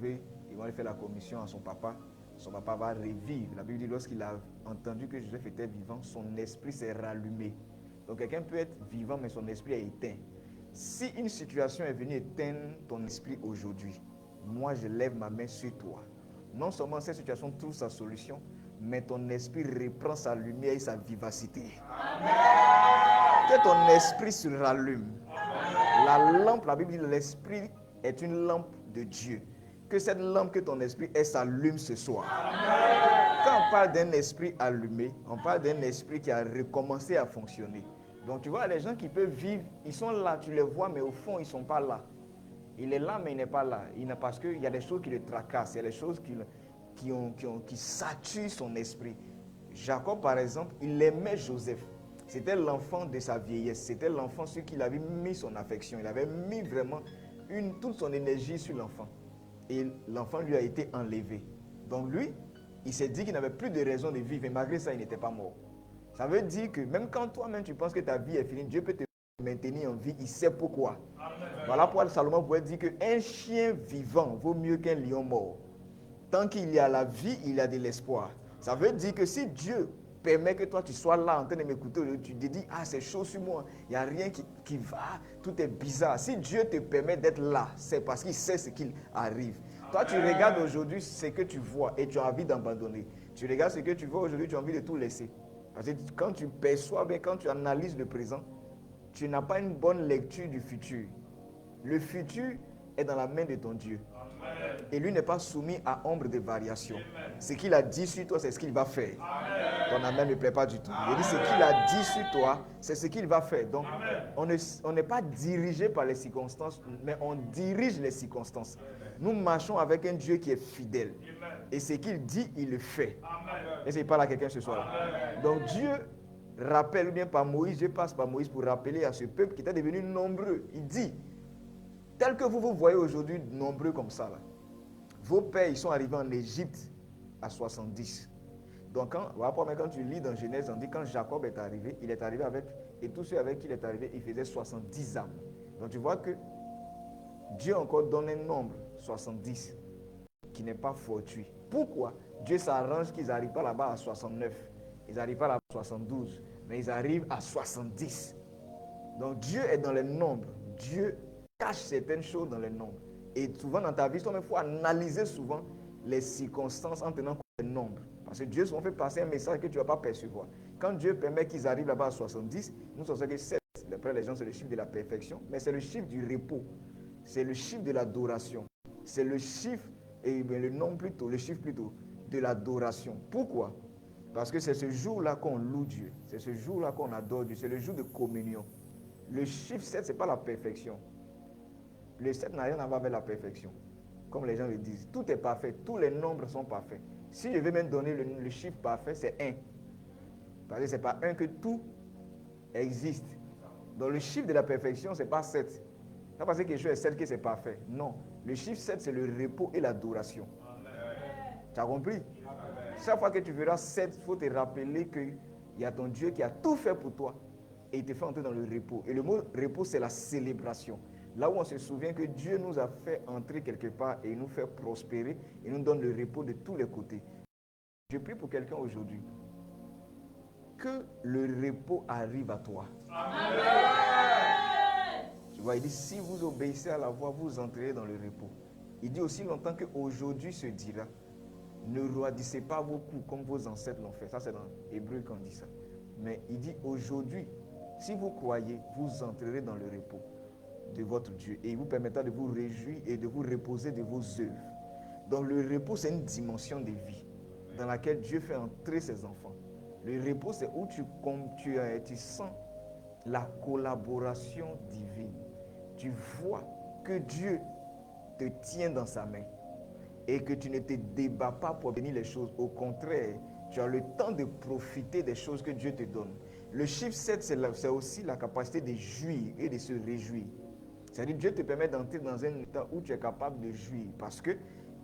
retrouver, ils vont aller faire la commission à son papa va revivre. La Bible dit lorsqu'il a entendu que Joseph était vivant, son esprit s'est rallumé. Donc quelqu'un peut être vivant mais son esprit est éteint. Si une situation est venue éteindre ton esprit aujourd'hui, moi je lève ma main sur toi. Non seulement cette situation trouve sa solution, mais ton esprit reprend sa lumière et sa vivacité. Amen. Que ton esprit se rallume. La lampe, la Bible dit l'esprit est une lampe de Dieu. Que cette lampe que ton esprit est s'allume ce soir. Amen. Quand on parle d'un esprit allumé, on parle d'un esprit qui a recommencé à fonctionner. Donc tu vois, les gens qui peuvent vivre, ils sont là, tu les vois, mais au fond, ils ne sont pas là. Il est là, mais il n'est pas là. Parce qu'il y a des choses qui le tracassent, il y a des choses qui saturent son esprit. Jacob, par exemple, il aimait Joseph. C'était l'enfant de sa vieillesse. C'était l'enfant sur qui il avait mis son affection. Il avait mis vraiment toute son énergie sur l'enfant. Et l'enfant lui a été enlevé. Donc lui, il s'est dit qu'il n'avait plus de raison de vivre. Et malgré ça, il n'était pas mort. Ça veut dire que même quand toi-même tu penses que ta vie est finie, Dieu peut te maintenir en vie. Il sait pourquoi. Amen. Voilà pourquoi Salomon pouvait dire qu'un chien vivant vaut mieux qu'un lion mort. Tant qu'il y a la vie, il y a de l'espoir. Ça veut dire que si Dieu permet que toi tu sois là en train de m'écouter, tu te dis, c'est chaud sur moi, il n'y a rien qui va, tout est bizarre. Si Dieu te permet d'être là, c'est parce qu'il sait ce qu'il arrive. Amen. Toi tu regardes aujourd'hui ce que tu vois et tu as envie d'abandonner. Tu regardes ce que tu vois aujourd'hui, tu as envie de tout laisser. Parce que quand tu perçois bien, quand tu analyses le présent, tu n'as pas une bonne lecture du futur. Le futur est dans la main de ton Dieu. Amen. Et lui n'est pas soumis à ombre de variation. Amen. Ce qu'il a dit sur toi, c'est ce qu'il va faire. Amen. Ton amen ne plaît pas du tout. Il dit ce qu'il a dit sur toi, c'est ce qu'il va faire. Donc, on n'est pas dirigé par les circonstances, mais on dirige les circonstances. Amen. Nous marchons avec un Dieu qui est fidèle. Amen. Et ce qu'il dit, il le fait. Amen. Et c'est pas là quelqu'un ce soir. Amen. Donc Dieu rappelle bien par Moïse, je passe par Moïse pour rappeler à ce peuple qui était devenu nombreux. Il dit, tel que vous vous voyez aujourd'hui nombreux comme ça, là, vos pères, ils sont arrivés en Égypte à 70. Donc, quand tu lis dans Genèse, on dit quand Jacob est arrivé, il est arrivé avec, et tous ceux avec qui il est arrivé, il faisait 70 âmes. Donc, tu vois que Dieu encore donne un nombre, 70, qui n'est pas fortuit. Pourquoi? Dieu s'arrange qu'ils n'arrivent pas là-bas à 69, ils n'arrivent pas là-bas à 72, mais ils arrivent à 70. Donc, Dieu est dans les nombres. Dieu cache certaines choses dans les nombres. Et souvent dans ta vie, il faut analyser souvent les circonstances en tenant compte des nombres. Parce que Dieu souvent fait passer un message que tu ne vas pas percevoir. Quand Dieu permet qu'ils arrivent là-bas à 70, nous savons que 7, d'après les gens, c'est le chiffre de la perfection, mais c'est le chiffre du repos. C'est le chiffre de l'adoration. C'est le chiffre, le nom plutôt, le chiffre plutôt, de l'adoration. Pourquoi? Parce que c'est ce jour-là qu'on loue Dieu. C'est ce jour-là qu'on adore Dieu. C'est le jour de communion. Le chiffre 7, ce n'est pas la perfection. Le 7 n'a rien à voir avec la perfection. Comme les gens le disent. Tout est parfait. Tous les nombres sont parfaits. Si je vais même donner le chiffre parfait, c'est 1. Parce que ce n'est pas 1 que tout existe. Donc le chiffre de la perfection, ce n'est pas 7. Ce n'est pas parce que quelque chose est 7 que c'est parfait. Non. Le chiffre 7, c'est le repos et l'adoration. Tu as compris? Amen. Chaque fois que tu verras 7, il faut te rappeler qu'il y a ton Dieu qui a tout fait pour toi. Et il te fait entrer dans le repos. Et le mot repos, c'est la célébration. Là où on se souvient que Dieu nous a fait entrer quelque part et nous fait prospérer et nous donne le repos de tous les côtés. Je prie pour quelqu'un aujourd'hui. Que le repos arrive à toi. Amen. Tu vois, il dit, si vous obéissez à la voix, vous entrerez dans le repos. Il dit aussi longtemps qu'aujourd'hui se dira, ne roidissez pas vos coups comme vos ancêtres l'ont fait. Ça, c'est dans Hébreu qu'on dit ça. Mais il dit aujourd'hui, si vous croyez, vous entrerez dans le repos de votre Dieu et il vous permettra de vous réjouir et de vous reposer de vos œuvres. Donc le repos, c'est une dimension de vie dans laquelle Dieu fait entrer ses enfants. Le repos, c'est où tu sens la collaboration divine. Tu vois que Dieu te tient dans sa main et que tu ne te débats pas pour obtenir les choses. Au contraire, tu as le temps de profiter des choses que Dieu te donne. Le chiffre 7, c'est aussi la capacité de jouir et de se réjouir. C'est-à-dire Dieu te permet d'entrer dans un état où tu es capable de jouir. Parce que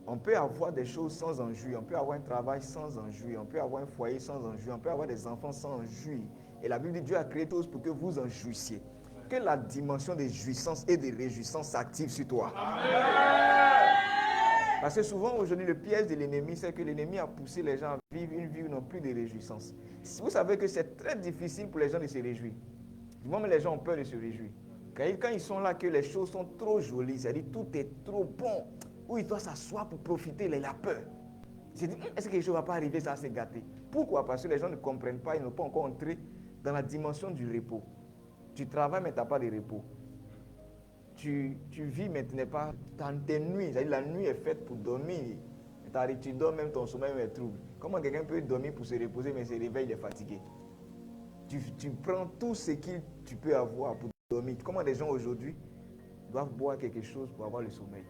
on peut avoir des choses sans en jouir. On peut avoir un travail sans en jouir. On peut avoir un foyer sans en jouir. On peut avoir des enfants sans en jouir. Et la Bible dit Dieu a créé tous pour que vous en jouissiez. Que la dimension de jouissance et de réjouissance s'active sur toi. Amen. Parce que souvent aujourd'hui, le piège de l'ennemi, c'est que l'ennemi a poussé les gens à vivre une vie où ils n'ont plus de réjouissance. Vous savez que c'est très difficile pour les gens de se réjouir. Du moment où les gens ont peur de se réjouir. Quand ils sont là, que les choses sont trop jolies, c'est-à-dire tout est trop bon, où ils doivent s'asseoir pour profiter, il a peur. J'ai dit, est-ce que quelque chose ne va pas arriver, ça va se gâter? Pourquoi? Parce que les gens ne comprennent pas, ils n'ont pas encore entré dans la dimension du repos. Tu travailles, mais tu n'as pas de repos. Tu vis, mais tu n'es pas dans tes nuits. C'est-à-dire la nuit est faite pour dormir. Tu dors, même ton sommeil est trouble. Comment quelqu'un peut dormir pour se reposer, mais se réveille, il est fatigué? Tu prends tout ce que tu peux avoir pour dormir. Comment les gens aujourd'hui doivent boire quelque chose pour avoir le sommeil?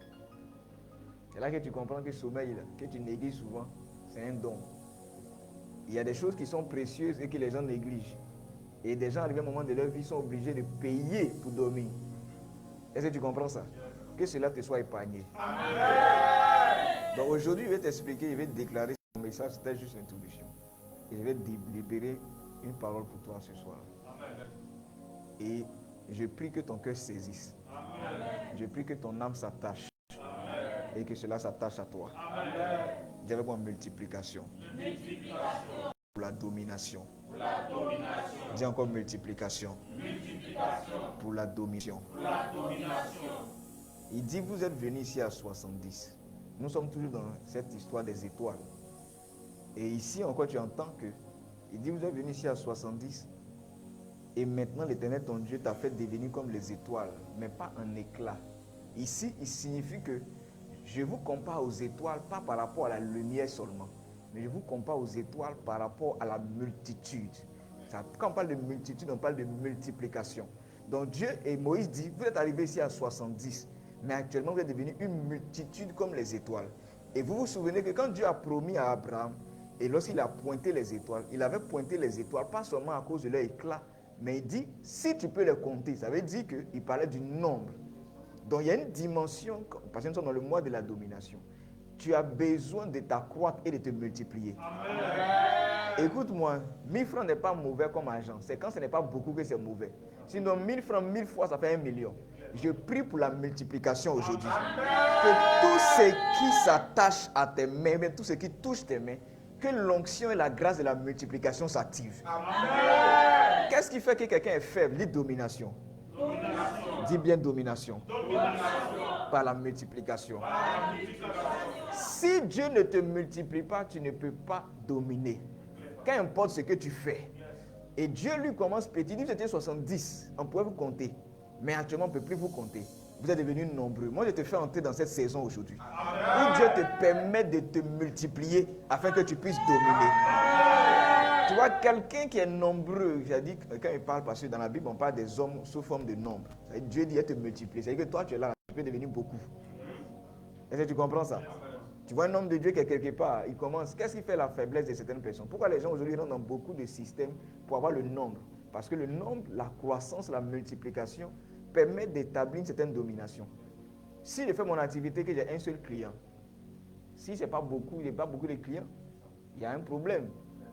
C'est là que tu comprends que le sommeil, là, que tu négliges souvent, c'est un don. Il y a des choses qui sont précieuses et que les gens négligent. Et des gens, arrivés à un moment de leur vie, sont obligés de payer pour dormir. Est-ce que tu comprends ça? Que cela te soit épargné. Amen. Donc aujourd'hui, je vais t'expliquer, je vais te déclarer ce message, c'était juste une introduction. Et je vais libérer une parole pour toi ce soir. Amen. Et je prie que ton cœur saisisse. Amen. Je prie que ton âme s'attache. Amen. Et que cela s'attache à toi. Dis avec moi multiplication. Multiplication. Pour la domination. Pour la domination. Dis encore multiplication. Multiplication. Pour la domination. Pour la domination. Il dit, vous êtes venus ici à 70. Nous sommes toujours dans cette histoire des étoiles. Et ici encore, tu entends que, il dit, vous êtes venus ici à 70. Et maintenant, l'Éternel, ton Dieu, t'a fait devenir comme les étoiles, mais pas en éclat. Ici, il signifie que je vous compare aux étoiles, pas par rapport à la lumière seulement, mais je vous compare aux étoiles par rapport à la multitude. Quand on parle de multitude, on parle de multiplication. Donc Dieu et Moïse dit, vous êtes arrivés ici à 70, mais actuellement vous êtes devenus une multitude comme les étoiles. Et vous vous souvenez que quand Dieu a promis à Abraham, et lorsqu'il a pointé les étoiles, il avait pointé les étoiles, pas seulement à cause de leur éclat, mais il dit, si tu peux les compter, ça veut dire qu'il parlait du nombre. Donc il y a une dimension, parce que nous sommes dans le mois de la domination. Tu as besoin de t'accroître et de te multiplier. Amen. Écoute-moi, 1000 francs n'est pas mauvais comme argent. C'est quand ce n'est pas beaucoup que c'est mauvais. Sinon 1000 francs, 1000 fois, ça fait 1 million. Je prie pour la multiplication aujourd'hui. Que tout ce qui s'attache à tes mains, mais tout ce qui touche tes mains, que l'onction et la grâce de la multiplication s'activent. Qu'est-ce qui fait que quelqu'un est faible? Dit domination. Dis bien domination. Par la multiplication. Si Dieu ne te multiplie pas, tu ne peux pas dominer. Qu'importe ce que tu fais. Et Dieu lui commence petit. Il dit, vous étiez 70, on pouvait vous compter. Mais actuellement, on ne peut plus vous compter. Vous êtes devenus nombreux. Moi, je te fais entrer dans cette saison aujourd'hui. Où Dieu te permet de te multiplier afin que tu puisses dominer. Tu vois, quelqu'un qui est nombreux, j'ai dit, quand il parle, parce que dans la Bible, on parle des hommes sous forme de nombre. Dieu dit, il te multiplier. C'est-à-dire que toi, tu es là, tu peux devenir beaucoup. Est-ce que tu comprends ça? Tu vois un homme de Dieu qui est quelque part, il commence. Qu'est-ce qui fait la faiblesse de certaines personnes? Pourquoi les gens aujourd'hui rentrent dans beaucoup de systèmes pour avoir le nombre? Parce que le nombre, la croissance, la multiplication permet d'établir une certaine domination. Si je fais mon activité, que j'ai un seul client, si ce n'est pas beaucoup, il n'y a pas beaucoup de clients, il y a un problème.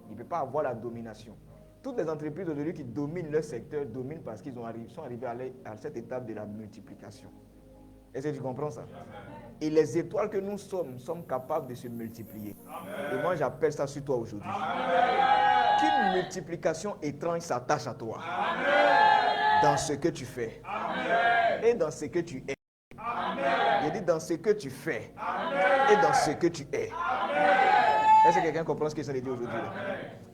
Il ne peut pas avoir la domination. Toutes les entreprises aujourd'hui qui dominent leur secteur dominent parce qu'ils sont arrivés à cette étape de la multiplication. Est-ce que tu comprends ça? Et les étoiles que nous sommes capables de se multiplier. Amen. Et moi, j'appelle ça sur toi aujourd'hui. Qu'une multiplication étrange s'attache à toi. Amen. Dans ce que tu fais. Amen. Et dans ce que tu es. Amen. Il dit dans ce que tu fais. Amen. Et dans ce que tu es. Amen. Est-ce que quelqu'un comprend ce que ça veut dire aujourd'hui?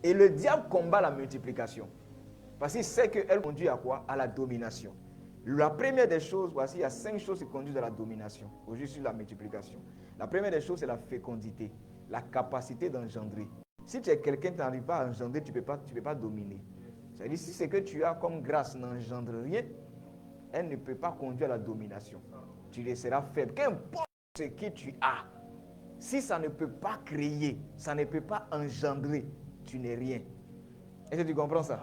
Et le diable combat la multiplication. Parce qu'il sait qu'elle conduit à quoi? À la domination. La première des choses, voici, il y a 5 choses qui conduisent à la domination. Aujourd'hui, sur la multiplication. La première des choses, c'est la fécondité, la capacité d'engendrer. Si tu es quelqu'un qui n'arrive pas à engendrer, tu ne peux pas dominer. C'est-à-dire, si ce que tu as comme grâce n'engendre rien, elle ne peut pas conduire à la domination. Tu laisseras faible. Qu'importe ce que tu as, si ça ne peut pas créer, ça ne peut pas engendrer, tu n'es rien. Est-ce que tu comprends ça?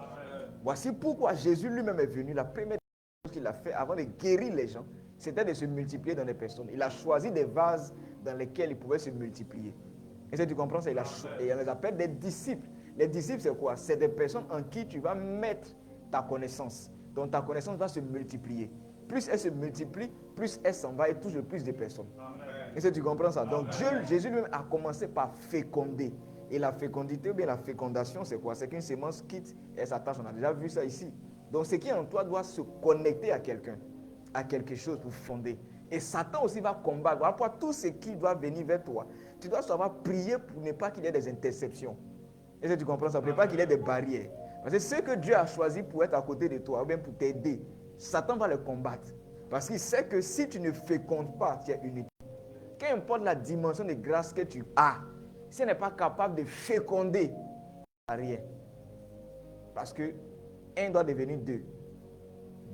Voici pourquoi Jésus lui-même est venu. La première chose qu'il a fait avant de guérir les gens, c'était de se multiplier dans les personnes. Il a choisi des vases dans lesquels il pouvait se multiplier. Est-ce que tu comprends ça? Et on les appelle des disciples. Les disciples, c'est quoi? C'est des personnes en qui tu vas mettre ta connaissance. Donc ta connaissance va se multiplier. Plus elle se multiplie, plus elle s'en va et touche le plus de personnes. Amen. Est-ce que tu comprends ça? Donc Jésus lui-même a commencé par féconder. Et la fécondité ou bien la fécondation, c'est quoi? C'est qu'une sémence quitte et s'attache. On a déjà vu ça ici. Donc ce qui est en toi doit se connecter à quelqu'un, à quelque chose pour fonder. Et Satan aussi va combattre. Voilà pourquoi tout ce qui doit venir vers toi, tu dois savoir prier pour ne pas qu'il y ait des interceptions. Est-ce que tu comprends ça? Pour ne pas qu'il y ait des barrières. Parce que ce que Dieu a choisi pour être à côté de toi, ou bien pour t'aider, Satan va le combattre. Parce qu'il sait que si tu ne fécondes pas, tu es unique. Qu'importe la dimension de grâce que tu as, si elle n'est pas capable de féconder, rien. Parce que 1 doit devenir 2.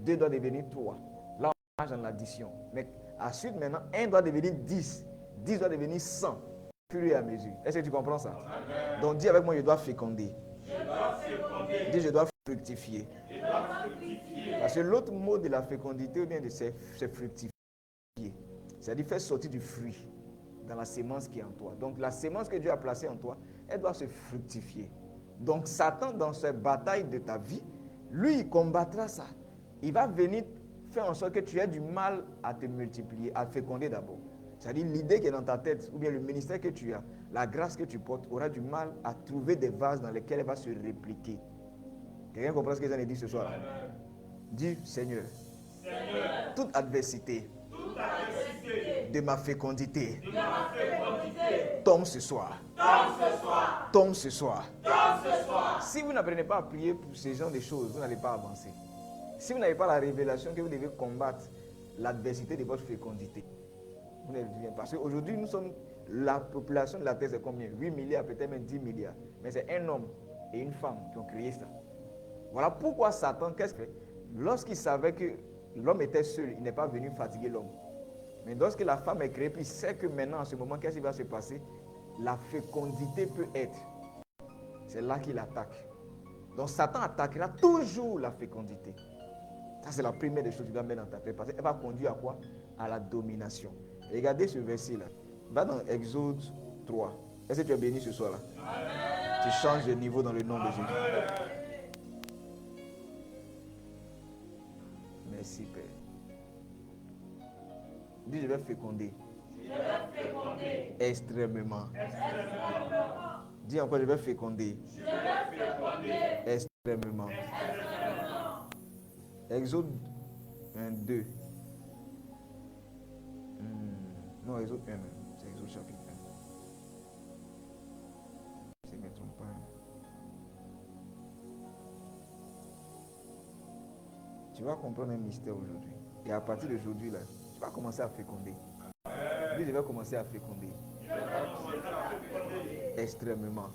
2 doit devenir 3. Là, on marche dans l'addition. Mais ensuite, maintenant, 1 doit devenir 10. 10 doit devenir 100. Au fur et à mesure. Est-ce que tu comprends ça? Amen. Donc, dis avec moi, je dois féconder. Je dois féconder. Dis, je dois fructifier. Je dois fructifier. Parce que l'autre mot de la fécondité, ou bien de c'est fructifier. C'est-à-dire faire sortir du fruit dans la sémence qui est en toi. Donc, la sémence que Dieu a placée en toi, elle doit se fructifier. Donc, Satan, dans cette bataille de ta vie, lui, il combattra ça. Il va venir faire en sorte que tu aies du mal à te multiplier, à féconder d'abord. C'est-à-dire l'idée qui est dans ta tête, ou bien le ministère que tu as, la grâce que tu portes, aura du mal à trouver des vases dans lesquels elle va se répliquer. Quelqu'un comprend ce que j'en ai dit ce soir? Dis, Seigneur, toute adversité de ma fécondité, tombe ce soir. Tombe ce soir. Si vous n'apprenez pas à prier pour ces genres de choses, vous n'allez pas avancer. Si vous n'avez pas la révélation que vous devez combattre l'adversité de votre fécondité, vous n'allez pas. Parce qu'aujourd'hui, nous sommes, la population de la Terre, c'est combien? 8 milliards, peut-être même 10 milliards. Mais c'est un homme et une femme qui ont créé ça. Voilà pourquoi Satan, qu'est-ce qu'il fait? Lorsqu'il savait que l'homme était seul, il n'est pas venu fatiguer l'homme. Mais lorsque la femme est créée, puis il sait que maintenant, en ce moment, qu'est-ce qui va se passer? La fécondité peut être. C'est là qu'il attaque. Donc Satan attaquera toujours la fécondité. Ça, c'est la première des choses que tu dois mettre dans ta tête. Parce qu'elle va conduire à quoi? À la domination. Et regardez ce verset-là. Va dans Exode 3. Est-ce que tu es béni ce soir-là? Tu changes de niveau dans le nom de Jésus. Merci, Père. Dis, je vais féconder. Je vais féconder. Extrêmement. Extrêmement. Dis encore, je vais féconder. Je vais féconder. Extrêmement. Extrêmement. Exode 22. Non, Exode 1 même. C'est Exode chapitre 1. Si je ne me trompe pas. Tu vas comprendre un mystère aujourd'hui. Et à partir d'aujourd'hui, là, tu vas commencer à féconder. Dis, je vais commencer à féconder. Extrêmement.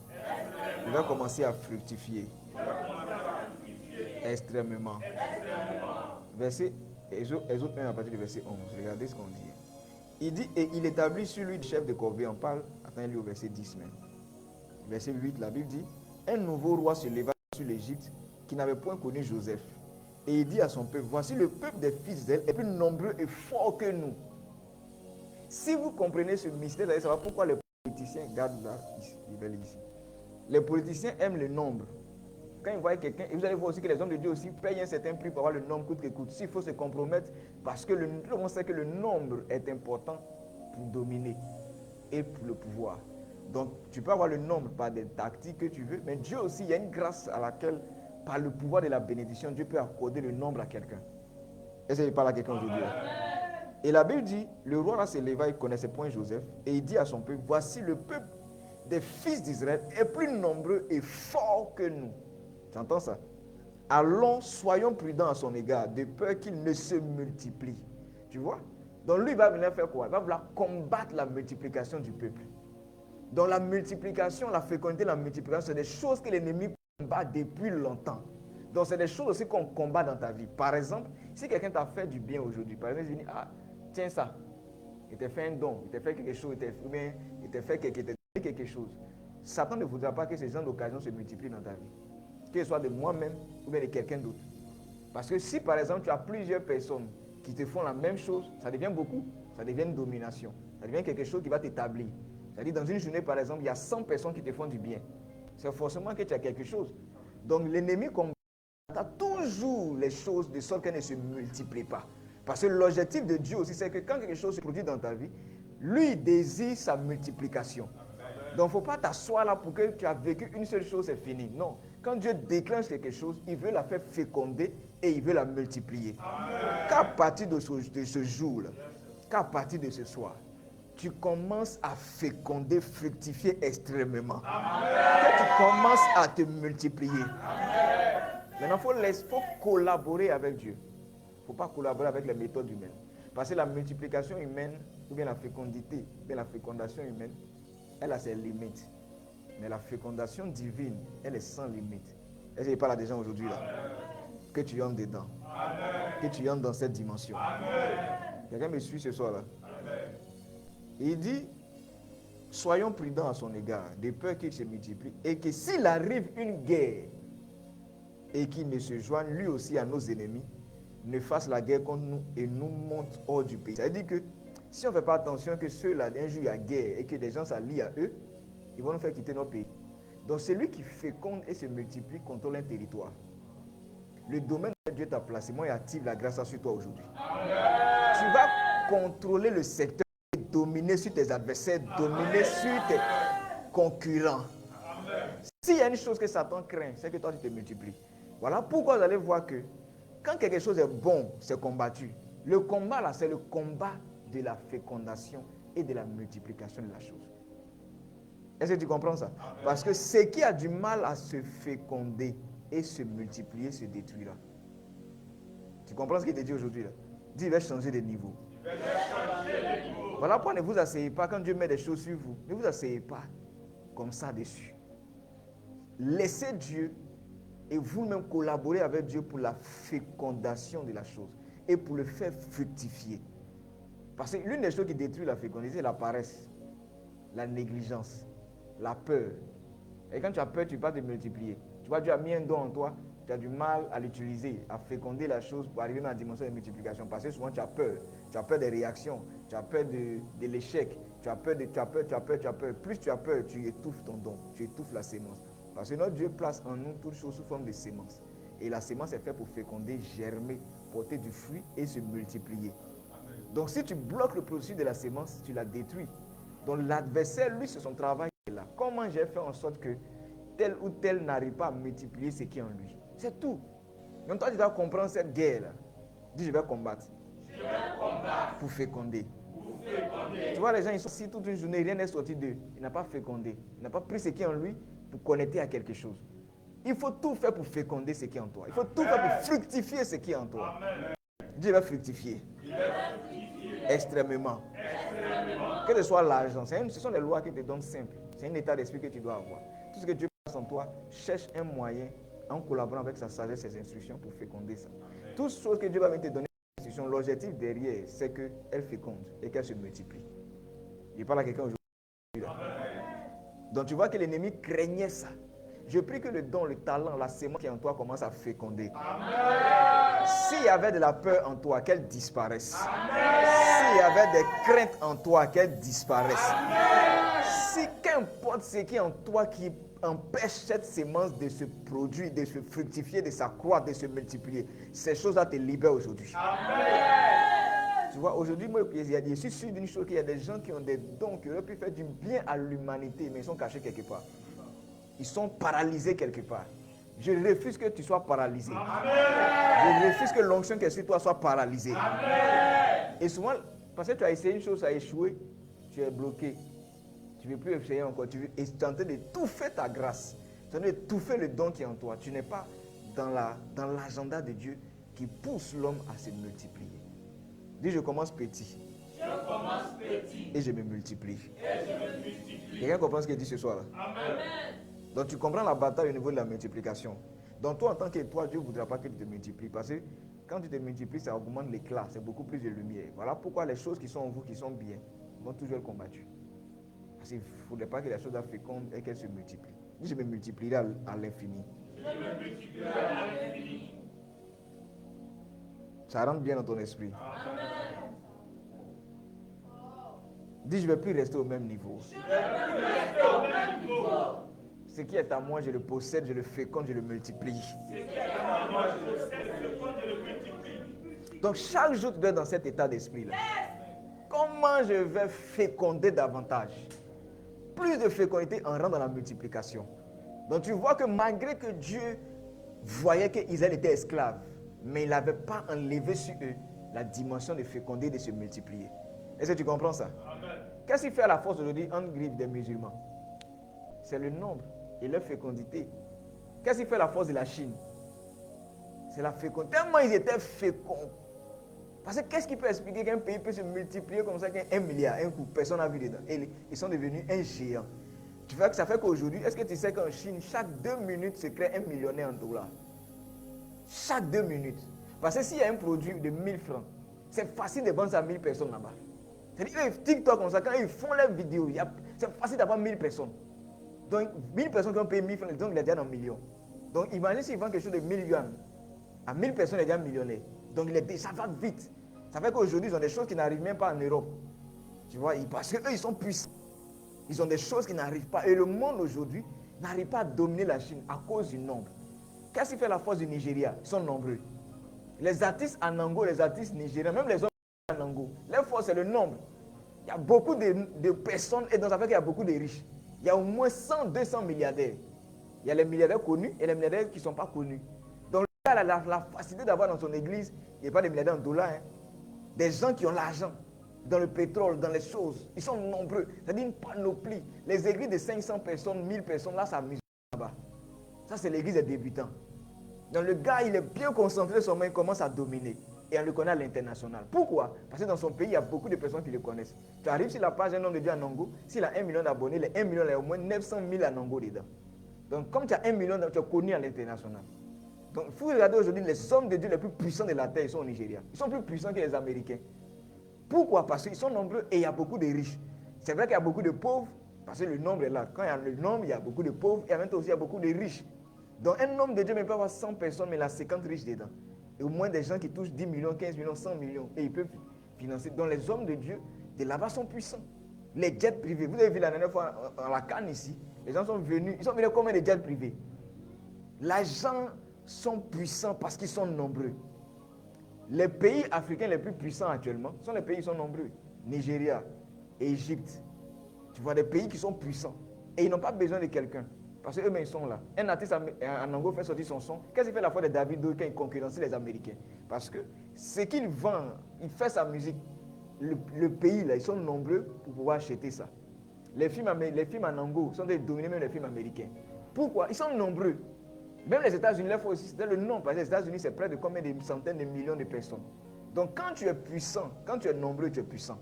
Je vais commencer à fructifier. Extrêmement. Verset, Exode 1 à partir du verset 11. Regardez ce qu'on dit. Il dit, et il établit sur lui le chef de corvée. On parle, attendez-le au verset 10 même. Verset 8, la Bible dit, un nouveau roi se leva sur l'Égypte qui n'avait point connu Joseph. Et il dit à son peuple, voici le peuple des fils d'Israël est plus nombreux et fort que nous. Si vous comprenez ce mystère, vous allez savoir pourquoi les politiciens gardent là, ici. Les politiciens aiment le nombre. Quand ils voient quelqu'un, et vous allez voir aussi que les hommes de Dieu aussi payent un certain prix pour avoir le nombre coûte que coûte. S'il faut se compromettre, parce que tout le monde sait que le nombre est important pour dominer et pour le pouvoir. Donc, tu peux avoir le nombre par des tactiques que tu veux, mais Dieu aussi, il y a une grâce à laquelle, par le pouvoir de la bénédiction, Dieu peut accorder le nombre à quelqu'un. Est-ce qu'il parle à quelqu'un aujourd'hui? Et la Bible dit, le roi là se leva, il connaissait point Joseph, et il dit à son peuple, voici le peuple des fils d'Israël est plus nombreux et fort que nous. Tu entends ça? Allons, soyons prudents à son égard, de peur qu'il ne se multiplie. Tu vois? Donc lui, il va venir faire quoi? Il va vouloir combattre la multiplication du peuple. Donc la multiplication, la fécondité, la multiplication, c'est des choses que l'ennemi combat depuis longtemps. Donc c'est des choses aussi qu'on combat dans ta vie. Par exemple, si quelqu'un t'a fait du bien aujourd'hui, par exemple, il dit, ah, tiens ça, il t'a fait un don, il t'a fait quelque chose, il t'a fait quelque chose. Satan ne voudra pas que ces gens d'occasion se multiplient dans ta vie. Que ce soit de moi-même ou bien de quelqu'un d'autre. Parce que si par exemple tu as plusieurs personnes qui te font la même chose, ça devient beaucoup, ça devient une domination. Ça devient quelque chose qui va t'établir. C'est-à-dire dans une journée par exemple, il y a 100 personnes qui te font du bien. C'est forcément que tu as quelque chose. Donc l'ennemi combat toujours les choses de sorte qu'elles ne se multiplient pas. Parce que l'objectif de Dieu aussi, c'est que quand quelque chose se produit dans ta vie, Lui, il désire sa multiplication. Donc, il ne faut pas t'asseoir là pour que tu as vécu une seule chose, c'est fini. Non. Quand Dieu déclenche quelque chose, il veut la faire féconder et il veut la multiplier. Qu'à partir de ce jour-là, qu'à partir de ce soir, tu commences à féconder, fructifier extrêmement. Que tu commences à te multiplier. Maintenant, il faut collaborer avec Dieu. Il ne faut pas collaborer avec les méthodes humaines. Parce que la multiplication humaine, ou bien la fécondité, ou bien la fécondation humaine, elle a ses limites. Mais la fécondation divine, elle est sans limite. Est-ce qu'il parle à des gens aujourd'hui là? Que tu entres dedans. Que tu entres dans cette dimension. Quelqu'un me suit ce soir là? Il dit, soyons prudents à son égard, de peur qu'il se multiplie, et que s'il arrive une guerre, et qu'il ne se joigne lui aussi à nos ennemis, ne fasse la guerre contre nous et nous monte hors du pays. Ça veut dire que si on ne fait pas attention que ceux-là, un jour il y a guerre et que des gens s'allient à eux, ils vont nous faire quitter notre pays. Donc celui qui féconde et se multiplie contrôle un territoire. Le domaine que Dieu t'a placé, moi, il active la grâce sur toi aujourd'hui. Tu vas contrôler le secteur, dominer sur tes adversaires, dominer sur tes concurrents. S'il y a une chose que Satan craint, c'est que toi tu te multiplies. Voilà pourquoi vous allez voir que quand quelque chose est bon, c'est combattu. Le combat là, c'est le combat de la fécondation et de la multiplication de la chose. Est-ce que tu comprends ça? Parce que ce qui a du mal à se féconder et se multiplier se détruira. Tu comprends ce qu'il te dit aujourd'hui là? Dis, il va changer de niveau. Voilà pourquoi ne vous asseyez pas quand Dieu met des choses sur vous. Ne vous asseyez pas comme ça dessus. Laissez Dieu et vous-même collaborer avec Dieu pour la fécondation de la chose et pour le faire fructifier. Parce que l'une des choses qui détruit la fécondité, c'est la paresse, la négligence, la peur. Et quand tu as peur, tu ne peux pas te multiplier. Tu vois, Dieu a mis un don en toi, tu as du mal à l'utiliser, à féconder la chose pour arriver dans la dimension de multiplication. Parce que souvent, tu as peur des réactions, tu as peur de l'échec, tu as peur. Plus tu as peur, tu étouffes ton don, tu étouffes la sémence. Parce que notre Dieu place en nous toutes choses sous forme de sémence. Et la sémence est faite pour féconder, germer, porter du fruit et se multiplier. Donc si tu bloques le processus de la sémence, tu la détruis. Donc l'adversaire, lui, c'est son travail qui est là. Comment j'ai fait en sorte que tel ou tel n'arrive pas à multiplier ce qui est en lui? C'est tout. Donc toi, tu dois comprendre cette guerre-là. Dis, je vais combattre. Pour féconder. Tu vois, les gens, ils sont ici toute une journée, rien n'est sorti d'eux. Il n'a pas fécondé. Il n'a pas pris ce qui est en lui pour connecter à quelque chose. Il faut tout faire pour féconder ce qui est en toi. Il faut tout faire pour fructifier ce qui est en toi. Dieu va fructifier. Extrêmement. Que ce soit l'argent, ce sont des lois qui te donnent simple. C'est un état d'esprit que tu dois avoir. Tout ce que Dieu passe en toi, cherche un moyen, en collaborant avec sa sagesse, ses instructions pour féconder ça. Toutes choses que Dieu va te donner, l'objectif derrière, c'est qu'elle féconde et qu'elle se multiplie. Il parle à quelqu'un aujourd'hui. Donc tu vois que l'ennemi craignait ça. Je prie que le don, le talent, la sémence qui est en toi commence à féconder. S'il y avait de la peur en toi, qu'elle disparaisse. S'il y avait des craintes en toi, qu'elles disparaissent. Si qu'importe ce qui est en toi qui empêche cette sémence de se produire, de se fructifier, de s'accroître, de se multiplier, ces choses-là te libèrent aujourd'hui. Tu vois, aujourd'hui, moi, je suis sûr d'une chose, qu'il y a des gens qui ont des dons, qui auraient pu faire du bien à l'humanité, mais ils sont cachés quelque part. Ils sont paralysés quelque part. Je refuse que tu sois paralysé. Je refuse que l'onction qui est sur toi soit paralysée. Et souvent, parce que tu as essayé une chose, ça a échoué, tu es bloqué. Tu ne veux plus essayer encore. Tu es en train d'étouffer ta grâce. Tu es en train d'étouffer le don qui est en toi. Tu n'es pas dans l'agenda de Dieu qui pousse l'homme à se multiplier. Dis, je commence petit. Et je me multiplie. Quelqu'un comprend ce qu'il dit ce soir là? Amen. Donc tu comprends la bataille au niveau de la multiplication. Donc toi en tant qu'étoile, Dieu ne voudra pas que tu te multiplies. Parce que quand tu te multiplies, ça augmente l'éclat. C'est beaucoup plus de lumière. Voilà pourquoi les choses qui sont en vous, qui sont bien, vont toujours être combattues. Parce qu'il ne faudrait pas que les choses soient fécondes et qu'elles se multiplient. Dis, je me multiplierai à l'infini. Ça rentre bien dans ton esprit. Amen. Dis, je ne vais plus rester au même niveau. Ce qui est à moi, je le possède, je le féconde, je le multiplie. Donc chaque jour, tu dois être dans cet état d'esprit-là. comment je vais féconder davantage? Plus de fécondité en rentre dans la multiplication. Donc tu vois que malgré que Dieu voyait qu'Israël était esclave, mais il n'avait pas enlevé sur eux la dimension de féconder, de se multiplier. Est-ce que tu comprends ça? Qu'est-ce qui fait à la force aujourd'hui en griffe des musulmans? C'est le nombre et leur fécondité. Qu'est-ce qui fait la force de la Chine? C'est la fécondité. Tellement ils étaient féconds. Parce que qu'est-ce qui peut expliquer qu'un pays peut se multiplier comme ça, qu'un milliard, un coup, personne n'a vu dedans. Et ils sont devenus un géant. Tu vois que ça fait qu'aujourd'hui, est-ce que tu sais qu'en Chine, chaque 2 minutes se crée un millionnaire en dollars? Chaque 2 minutes. Parce que s'il y a un produit de 1000 francs, c'est facile de vendre ça à 1000 personnes là-bas. C'est-à-dire, TikTok comme ça, quand ils font leurs vidéos, c'est facile d'avoir 1000 personnes. Donc, 1000 personnes qui ont payé 1000 francs, donc il est déjà dans millions. Donc, imagine s'il vend quelque chose de 1000 yuan. À 1000 personnes, il est déjà millionnaire. Donc, ça va vite. Ça fait qu'aujourd'hui, ils ont des choses qui n'arrivent même pas en Europe. Tu vois, parce qu'eux, ils sont puissants. Ils ont des choses qui n'arrivent pas. Et le monde aujourd'hui n'arrive pas à dominer la Chine à cause du nombre. Qu'est-ce qui fait la force du Nigeria? Ils sont nombreux. Les artistes en Ango, les artistes nigériens, même les hommes en Ango, leur force, c'est le nombre. Il y a beaucoup de personnes, et donc ça fait qu'il y a beaucoup de riches. Il y a au moins 100, 200 milliardaires. Il y a les milliardaires connus et les milliardaires qui ne sont pas connus. Donc, il a la facilité d'avoir dans son église, il n'y a pas de milliardaires en dollars, hein. Des gens qui ont l'argent, dans le pétrole, dans les choses. Ils sont nombreux. C'est-à-dire une panoplie. Les églises de 500 personnes, 1000 personnes, là, ça amuse là-bas. Ça, c'est l'église des débutants. Donc, le gars, il est bien concentré sur moi, il commence à dominer. Et on le connaît à l'international. Pourquoi? Parce que dans son pays, il y a beaucoup de personnes qui le connaissent. Tu arrives sur la page d'un homme de Dieu en Ango, s'il a 1 million d'abonnés, les 1 million, il y a au moins 900 000 en Ango dedans. Donc, comme tu as 1 million, tu es connu à l'international. Donc, il faut regarder aujourd'hui, les hommes de Dieu les plus puissants de la terre, ils sont au Nigeria. Ils sont plus puissants que les Américains. Pourquoi? Parce qu'ils sont nombreux et il y a beaucoup de riches. C'est vrai qu'il y a beaucoup de pauvres, parce que le nombre est là. Quand il y a le nombre, il y a beaucoup de pauvres et en même temps aussi, il y a beaucoup de riches. Donc, un homme de Dieu ne peut avoir 100 personnes, mais il a 50 riches dedans. Et au moins des gens qui touchent 10 millions, 15 millions, 100 millions. Et ils peuvent financer. Donc, les hommes de Dieu, de là-bas, sont puissants. Les jets privés. Vous avez vu la dernière fois à la Cannes ici, les gens sont venus. Ils sont venus combien de jets privés? Les gens sont puissants parce qu'ils sont nombreux. Les pays africains les plus puissants actuellement sont les pays qui sont nombreux. Nigeria, Égypte. Tu vois des pays qui sont puissants. Et ils n'ont pas besoin de quelqu'un. Parce qu'eux-mêmes, ils sont là. Un artiste en Ango fait sortir son son. Qu'est-ce qu'il fait la fois de Davido quand il concurrencie les Américains? Parce que ce qu'il vend, il fait sa musique. Le pays, là, ils sont nombreux pour pouvoir acheter ça. Les films en Ango sont dominés même les films américains. Pourquoi? Ils sont nombreux. Même les États-Unis, il faut aussi, c'est le nombre. Parce que les États-Unis, c'est près de combien de centaines de millions de personnes. Donc, quand tu es puissant, quand tu es nombreux, tu es puissant.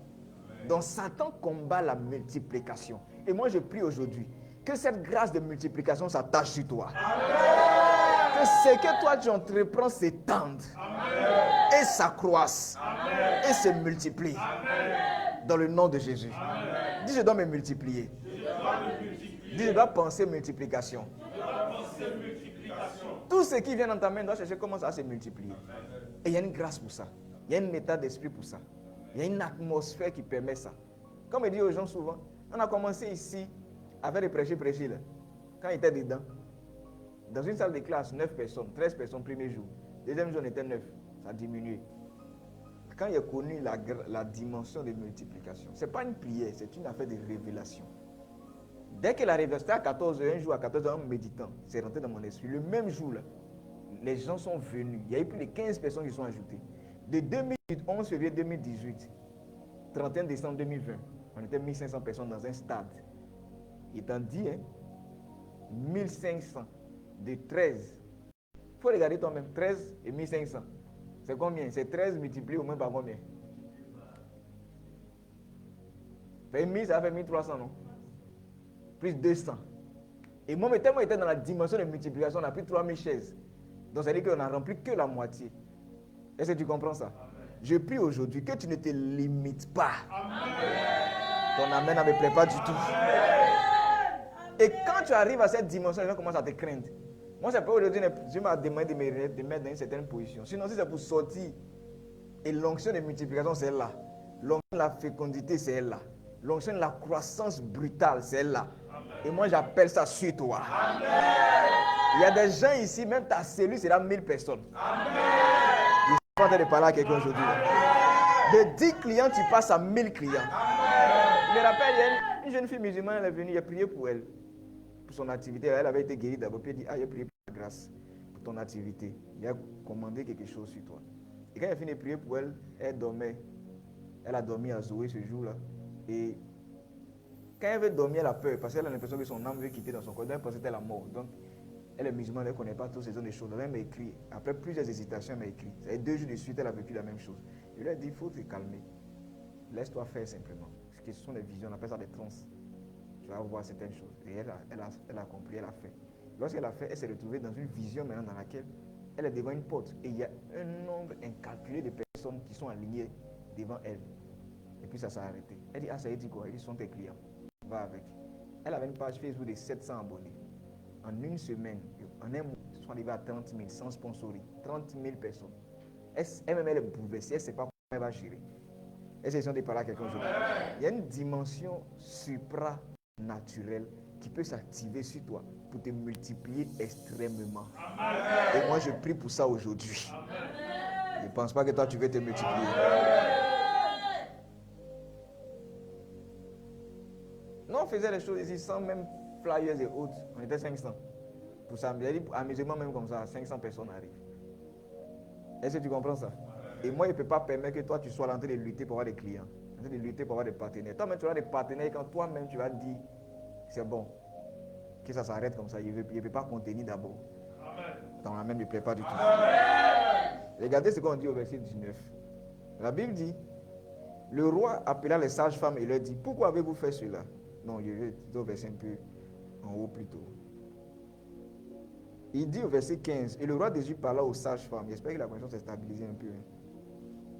Donc, Satan combat la multiplication. Et moi, je prie aujourd'hui que cette grâce de multiplication s'attache sur toi. Amen. Que ce que toi tu entreprends s'étende et s'accroisse et se multiplie. Amen. Dans le nom de Jésus. Amen. Dis, je dois me multiplier. Dis, je dois penser multiplication. Tout ce qui vient dans ta main doit chercher comment ça va se multiplier. Et il y a une grâce pour ça. Il y a un état d'esprit pour ça. Il y a une atmosphère qui permet ça. Comme je dis aux gens souvent, on a commencé ici à faire des prêcher là. Quand il était dedans, dans une salle de classe, 9 personnes, 13 personnes, premier jour. Deuxième jour, on était 9. Ça a diminué. Quand il a connu la dimension de multiplication, ce n'est pas une prière, c'est une affaire de révélation. Dès que la révélation, à 14h, un jour à 14h, en méditant, c'est rentré dans mon esprit. Le même jour, là, les gens sont venus. Il y a eu plus de 15 personnes qui sont ajoutées. De 2018, 11 février 2018, 31 décembre 2020, on était 1500 personnes dans un stade. Il t'en dit, hein, 1500 de 13. Il faut regarder toi-même, 13 et 1500. C'est combien? C'est 13 multiplié au moins par combien? Fait 1000, ça fait 1300, non? Plus 200. Et moi, tellement j'étais dans la dimension de multiplication, on a pris 3000 chaises. Donc, ça veut dire qu'on n'a rempli que la moitié. Est-ce que tu comprends ça? Amen. Je prie aujourd'hui que tu ne te limites pas. Amen. Ton amen ne me plaît pas du tout. Amen. Et quand tu arrives à cette dimension, les gens commencent à te craindre. Moi, c'est pas aujourd'hui, Dieu m'a demandé de me mettre dans une certaine position. Sinon, si c'est pour sortir, et l'onction de multiplication, c'est là. L'onction de la fécondité, c'est là. L'onction de la croissance brutale, c'est là. Amen. Et moi, j'appelle ça sur toi. Amen. Il y a des gens ici, même ta cellule, c'est là 1000 personnes. Amen. Je suis en train de parler à quelqu'un aujourd'hui. De 10 clients, tu passes à 1000 clients. Je me rappelle, il y a une jeune fille musulmane, elle est venue, il a prié pour elle, pour son activité. Elle avait été guérie d'abord, puis elle dit, il a prié pour la grâce, pour ton activité. Il a commandé quelque chose sur toi. Et quand il a fini de prier pour elle, elle dormait. Elle a dormi à Zoé ce jour-là. Et quand elle veut dormir, elle a peur, parce qu'elle a l'impression que son âme veut quitter dans son corps. Donc elle pensait que c'était la mort. Donc, elle est musulmane, elle ne connaît pas toutes ces choses. Donc elle m'a écrit, après plusieurs hésitations, elle m'a écrit. Et 2 jours de suite, elle a vécu la même chose. Je lui ai dit, il faut te calmer. Laisse-toi faire simplement. Parce que ce sont des visions, on appelle ça des trans. Tu vas voir certaines choses. Et elle a compris, elle a fait. Lorsqu'elle a fait, elle s'est retrouvée dans une vision maintenant dans laquelle elle est devant une porte. Et il y a un nombre incalculé de personnes qui sont alignées devant elle. Et puis ça s'est arrêté. Elle dit, ah, ça dit quoi? Ils sont tes clients. Va avec. Elle avait une page Facebook de 700 abonnés. En une semaine, en un mois, ils sont arrivés à 30 000 sans sponsoring. 30 000 personnes. Elle-même, elle est bouleversée. Elle ne sait pas comment elle va gérer. Elle s'est de parler à quelqu'un aujourd'hui. Il y a une dimension supranaturelle qui peut s'activer sur toi pour te multiplier extrêmement. Et moi, je prie pour ça aujourd'hui. Je ne pense pas que toi, tu veux te multiplier. Nous, on faisait les choses ici sans même flyers et autres. On était 500. Pour ça, amusement même comme ça, 500 personnes arrivent. Est-ce que tu comprends ça? Et moi, je ne peux pas permettre que toi, tu sois en train de lutter pour avoir des clients, en train de lutter pour avoir des partenaires. Toi-même, tu auras des partenaires quand toi-même, tu vas dire, c'est bon, que ça s'arrête comme ça. Il ne peut pas contenir d'abord. Dans la même, il ne plaît pas du tout. Regardez ce qu'on dit au verset 19. La Bible dit, le roi appela les sages-femmes et leur dit, pourquoi avez-vous fait cela? Non, je vais au verset un peu en haut plutôt. Il dit au verset 15, et le roi d'Égypte parla aux sages-femmes. J'espère que la connexion s'est stabilisée un peu.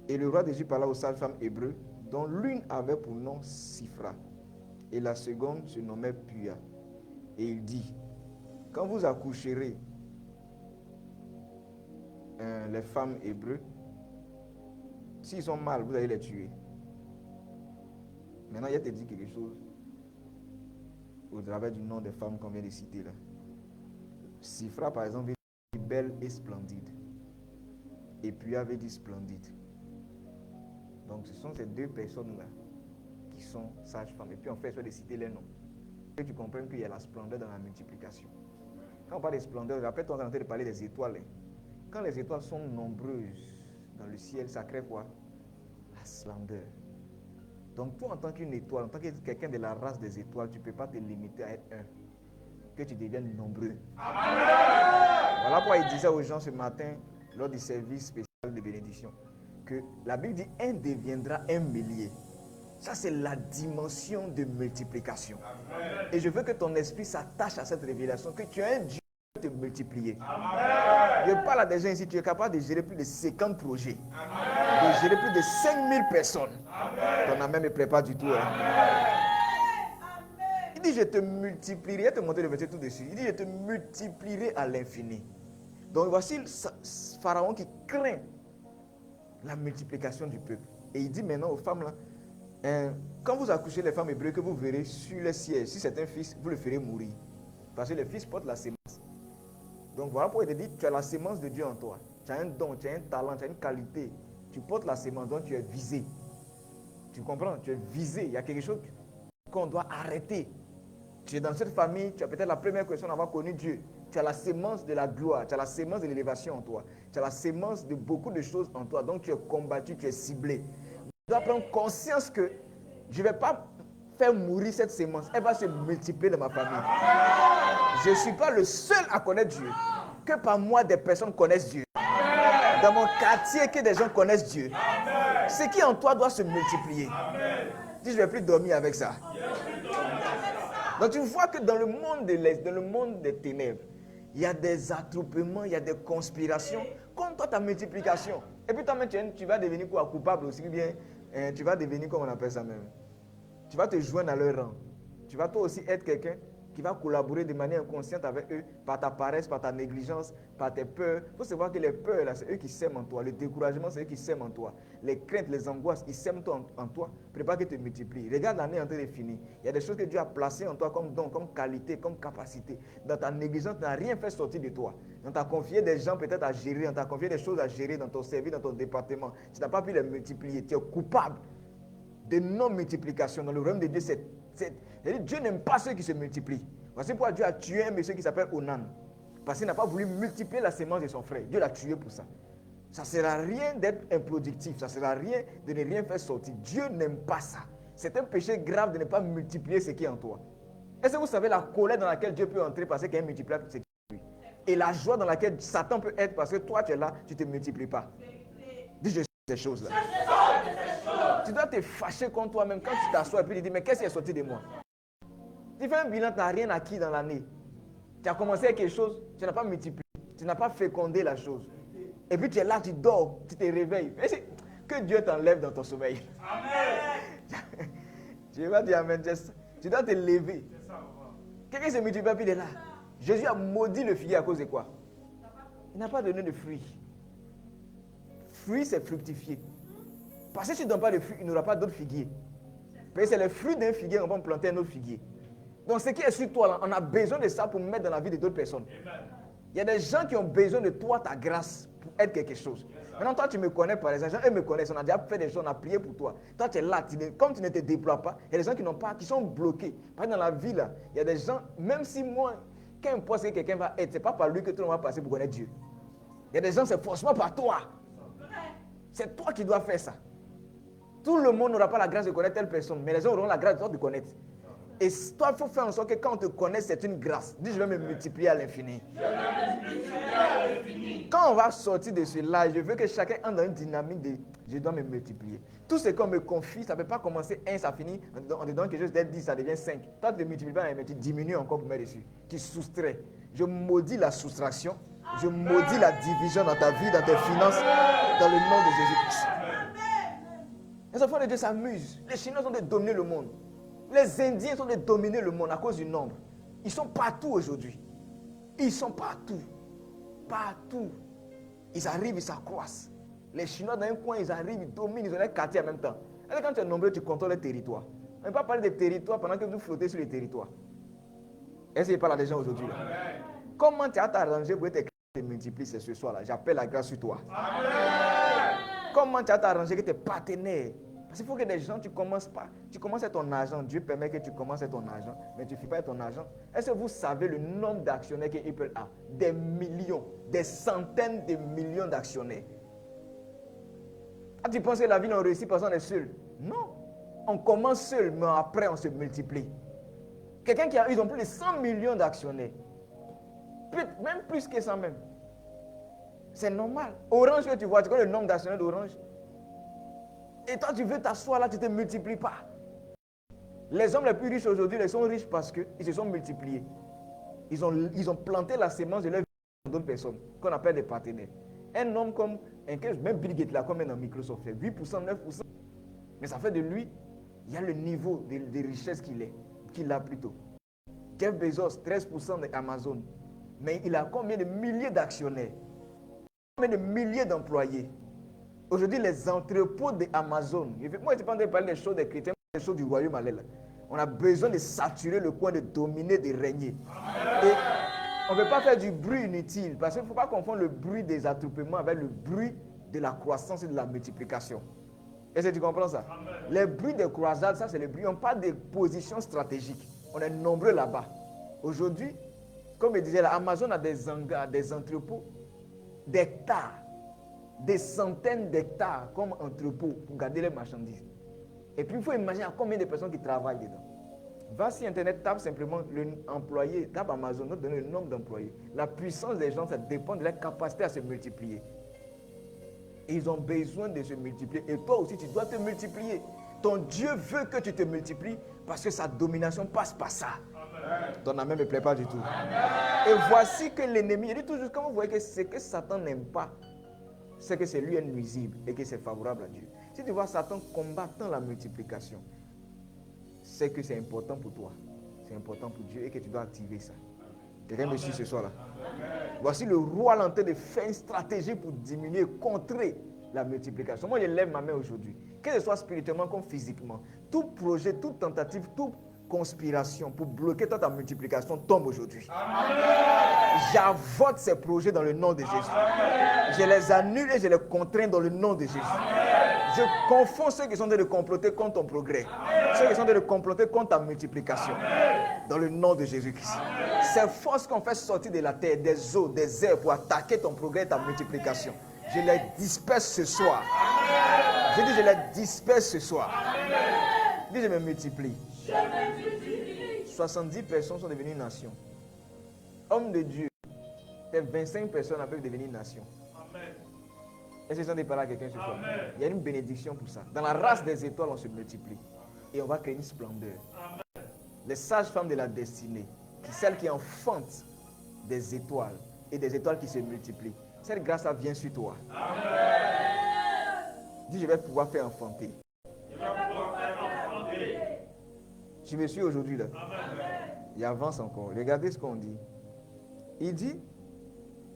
Et le roi d'Égypte parla aux sages-femmes hébreux, dont l'une avait pour nom Sifra, et la seconde se nommait Puya. Et il dit, quand vous accoucherez les femmes hébreux, s'ils sont mâles, vous allez les tuer. Maintenant, il te dit quelque chose au travers du nom des femmes qu'on vient de citer là. Sifra, par exemple, veut dire belle et splendide. Et puis avait dit splendide. Donc, ce sont ces deux personnes-là qui sont sages-femmes. Et puis, on fait soit de citer les noms. Et tu comprends qu'il y a la splendeur dans la multiplication. Quand on parle de splendeur, rappelle-toi qu'on est en train de parler des étoiles. Quand les étoiles sont nombreuses dans le ciel, ça crée quoi? La splendeur. Donc, toi, en tant qu'une étoile, en tant que quelqu'un de la race des étoiles, tu ne peux pas te limiter à être un. Que tu deviennes nombreux. Voilà pourquoi il disait aux gens ce matin, lors du service spécial de bénédiction, que la Bible dit, un deviendra un millier. Ça, c'est la dimension de multiplication. Et je veux que ton esprit s'attache à cette révélation, que tu as un Dieu qui peut te multiplier. Je parle à des gens ici, tu es capable de gérer plus de 50 projets, de gérer plus de 5000 personnes. Ton amen ne me plaît pas du tout. Il dit, je te multiplierai. Je vais te montrer le verset tout dessus. Il dit, je te multiplierai à l'infini. Donc voici Pharaon qui craint la multiplication du peuple. Et il dit maintenant aux femmes là, quand vous accouchez les femmes hébreues que vous verrez sur le siège, si c'est un fils, vous le ferez mourir. Parce que le fils porte la sémence. Donc voilà pourquoi il te dit, tu as la sémence de Dieu en toi. Tu as un don, tu as un talent, tu as une qualité. Tu portes la sémence, donc tu es visé. Tu comprends? Tu es visé. Il y a quelque chose qu'on doit arrêter. Tu es dans cette famille, tu as peut-être la première personne à avoir connu Dieu. Tu as la sémence de la gloire, tu as la sémence de l'élévation en toi. Tu as la sémence de beaucoup de choses en toi. Donc tu es combattu, tu es ciblé. Tu dois prendre conscience que je ne vais pas faire mourir cette sémence. Elle va se multiplier dans ma famille. Je ne suis pas le seul à connaître Dieu. Que par moi, des personnes connaissent Dieu. Dans mon quartier, que des gens connaissent Dieu. Ce qui en toi doit se multiplier. Dis, je ne vais plus dormir avec ça. Donc tu vois que dans le monde de l'Est, dans le monde des ténèbres, il y a des attroupements, il y a des conspirations contre toi, ta multiplication. Et puis toi-même, tu vas devenir quoi, coupable aussi bien, tu vas devenir, comment on appelle ça même, tu vas te joindre à leur rang. Tu vas toi aussi être quelqu'un qui va collaborer de manière inconsciente avec eux, par ta paresse, par ta négligence, par tes peurs. Il faut savoir que les peurs, là, c'est eux qui sèment en toi. Le découragement, c'est eux qui sèment en toi. Les craintes, les angoisses, ils sèment en toi. Prépare que tu te multiplies. Regarde l'année en train de finir. Il y a des choses que Dieu a placées en toi comme don, comme qualité, comme capacité. Dans ta négligence, tu n'as rien fait sortir de toi. On t'a confié des gens peut-être à gérer, on t'a confié des choses à gérer dans ton service, dans ton département. Tu n'as pas pu les multiplier. Tu es coupable de non-multiplication. Dans le royaume de Dieu, Dieu n'aime pas ceux qui se multiplient. Voici pourquoi Dieu a tué un monsieur qui s'appelle Onan. Parce qu'il n'a pas voulu multiplier la sémence de son frère. Dieu l'a tué pour ça. Ça ne sert à rien d'être improductif. Ça ne sert à rien de ne rien faire sortir. Dieu n'aime pas ça. C'est un péché grave de ne pas multiplier ce qui est en toi. Est-ce que vous savez la colère dans laquelle Dieu peut entrer parce qu'il y a un multiplicateur ce qui est en lui? Et la joie dans laquelle Satan peut être parce que toi tu es là, tu ne te multiplies pas. Dis je sais ces choses-là. Tu dois te fâcher contre toi-même quand tu t'assois et puis tu dis mais qu'est-ce qui est sorti de moi? Tu fais un bilan, tu n'as rien acquis dans l'année. Tu as commencé avec quelque chose, tu n'as pas multiplié, tu n'as pas fécondé la chose. Et puis tu es là, tu dors, tu te réveilles. Que Dieu t'enlève dans ton sommeil. Amen. Je vais dire amen. Tu dois te lever. Quelqu'un se multiplie puis il est là. Jésus a maudit le figuier à cause de quoi? Il n'a pas donné de fruits. Fruit, c'est fructifier. Parce que si tu ne donnes pas de fruits, il n'y aura pas d'autres figuiers. Mais c'est le fruit d'un figuier, on va planter un autre figuier. Donc ce qui est sur toi, là, on a besoin de ça pour mettre dans la vie de d'autres personnes. Il y a des gens qui ont besoin de toi, ta grâce, pour être quelque chose. Maintenant, toi, tu me connais par exemple, eux me connaissent, on a déjà fait des choses, on a prié pour toi. Toi, tu es là, comme tu ne te déploies pas, il y a des gens qui n'ont pas, qui sont bloqués. Par exemple, dans la vie, là, il y a des gens, même si moi, qu'importe ce que quelqu'un va être, ce n'est pas par lui que tout le monde va passer pour connaître Dieu. Il y a des gens, c'est forcément par toi. C'est toi qui dois faire ça. Tout le monde n'aura pas la grâce de connaître telle personne, mais les gens auront la grâce de toi de connaître. Et toi, il faut faire en sorte que quand on te connaît, c'est une grâce. Dis, je vais me multiplier à l'infini. Quand on va sortir de cela, je veux que chacun entre dans une dynamique de je dois me multiplier. Tout ce qu'on me confie, ça ne peut pas commencer 1, ça finit, on te donne quelque chose d'être 10, ça devient 5. Toi, tu ne te multiplies pas, mais tu diminues encore pour mettre dessus. Tu soustrais. Je maudis la soustraction. Je maudis la division dans ta vie, dans tes finances, dans le nom de Jésus-Christ. Les enfants de Dieu s'amusent. Les Chinois sont de dominer le monde. Les Indiens sont de dominer le monde à cause du nombre. Ils sont partout aujourd'hui. Ils sont partout. Partout. Ils arrivent, ils s'accroissent. Les Chinois dans un coin, ils arrivent, ils dominent, ils ont les quartiers en même temps. Et quand tu es nombreux, tu contrôles le territoire. On ne peut pas parler de territoire pendant que vous flottez sur les territoires. Est-ce qu'il parle à des gens aujourd'hui là? Comment tu as t'arrangé pour que tes multiplies ce soir-là? J'appelle la grâce sur toi. Amen. Comment tu as t'arrangé que tes partenaires? Parce qu'il faut que des gens, tu commences avec ton argent. Dieu permet que tu commences avec ton argent, mais tu ne fais pas avec ton argent. Est-ce que vous savez le nombre d'actionnaires qu'Apple a? Des millions, des centaines de millions d'actionnaires. Ah, tu penses que la vie, on réussit parce qu'on est seul? Non. On commence seul, mais après, on se multiplie. Quelqu'un qui a, ils ont plus de 100 millions d'actionnaires. Même plus que ça même. C'est normal. Orange que tu vois, tu connais le nombre d'actionnaires d'Orange? Et toi, tu veux t'asseoir là, tu ne te multiplies pas. Les hommes les plus riches aujourd'hui, ils sont riches parce qu'ils se sont multipliés. Ils ont planté la sémence de leur vie dans d'autres personnes, qu'on appelle des partenaires. Un homme comme, même Bill Gates, là, comme dans Microsoft, fait 8%, 9%. Mais ça fait de lui, il y a le niveau de richesse qu'il a plutôt. Jeff Bezos, 13% d'Amazon. Mais il a combien de milliers d'actionnaires? Combien de milliers d'employés? Aujourd'hui, les entrepôts d'Amazon. Moi, je ne pas de parler des choses des chrétiens, des choses du royaume. On a besoin de saturer le coin, de dominer, de régner. Et on ne peut pas faire du bruit inutile. Parce qu'il ne faut pas confondre le bruit des attroupements avec le bruit de la croissance et de la multiplication. Est-ce que tu comprends ça? Les bruits des croisades, ça c'est le bruit. On parle des positions stratégiques. On est nombreux là-bas. Aujourd'hui, comme je disais, Amazon a des hangars, des entrepôts, d'hectares. Des centaines d'hectares comme entrepôt pour garder les marchandises. Et puis il faut imaginer à combien de personnes qui travaillent dedans. Va sur Internet, tape simplement l'employé, tape Amazon, nous donner le nombre d'employés. La puissance des gens, ça dépend de leur capacité à se multiplier. Et ils ont besoin de se multiplier. Et toi aussi, tu dois te multiplier. Ton Dieu veut que tu te multiplies parce que sa domination passe par ça. Amen. Ton amen ne me plaît pas du tout. Amen. Et voici que l'ennemi, il dit toujours, quand vous voyez que ce que Satan n'aime pas, c'est que c'est lui est nuisible et que c'est favorable à Dieu. Si tu vois Satan combattant la multiplication, c'est que c'est important pour toi. c'est important pour Dieu et que tu dois activer ça. Quelqu'un me suit ce soir-là? Voici le roi en train de faire une stratégie pour diminuer, contrer la multiplication. Moi, je lève ma main aujourd'hui. Que ce soit spirituellement comme physiquement, tout projet, toute tentative, toute conspiration pour bloquer ta multiplication tombe aujourd'hui. J'avote ces projets dans le nom de Jésus. Je les annule et je les contrains dans le nom de Jésus. Je confonds ceux qui sont en train de comploter contre ton progrès. Ceux qui sont en train de comploter contre ta multiplication. Dans le nom de Jésus-Christ. Ces forces qu'on fait sortir de la terre, des eaux, des airs pour attaquer ton progrès et ta multiplication. Je les disperse ce soir. Je dis je les disperse ce soir. Je dis je me multiplie. 70 personnes sont devenues nations. Hommes de Dieu, 25 personnes peuvent devenir nations. Est-ce que ça n'est pas là quelqu'un ce soir? Il y a une bénédiction pour ça. Dans la race des étoiles, on se multiplie. Et on va créer une splendeur. Les sages-femmes de la destinée, celles qui enfantent des étoiles et des étoiles qui se multiplient. Cette grâce-là vient sur toi. Dis, je vais pouvoir faire enfanter. Tu me suis aujourd'hui là? Il avance encore. Regardez ce qu'on dit. Il dit,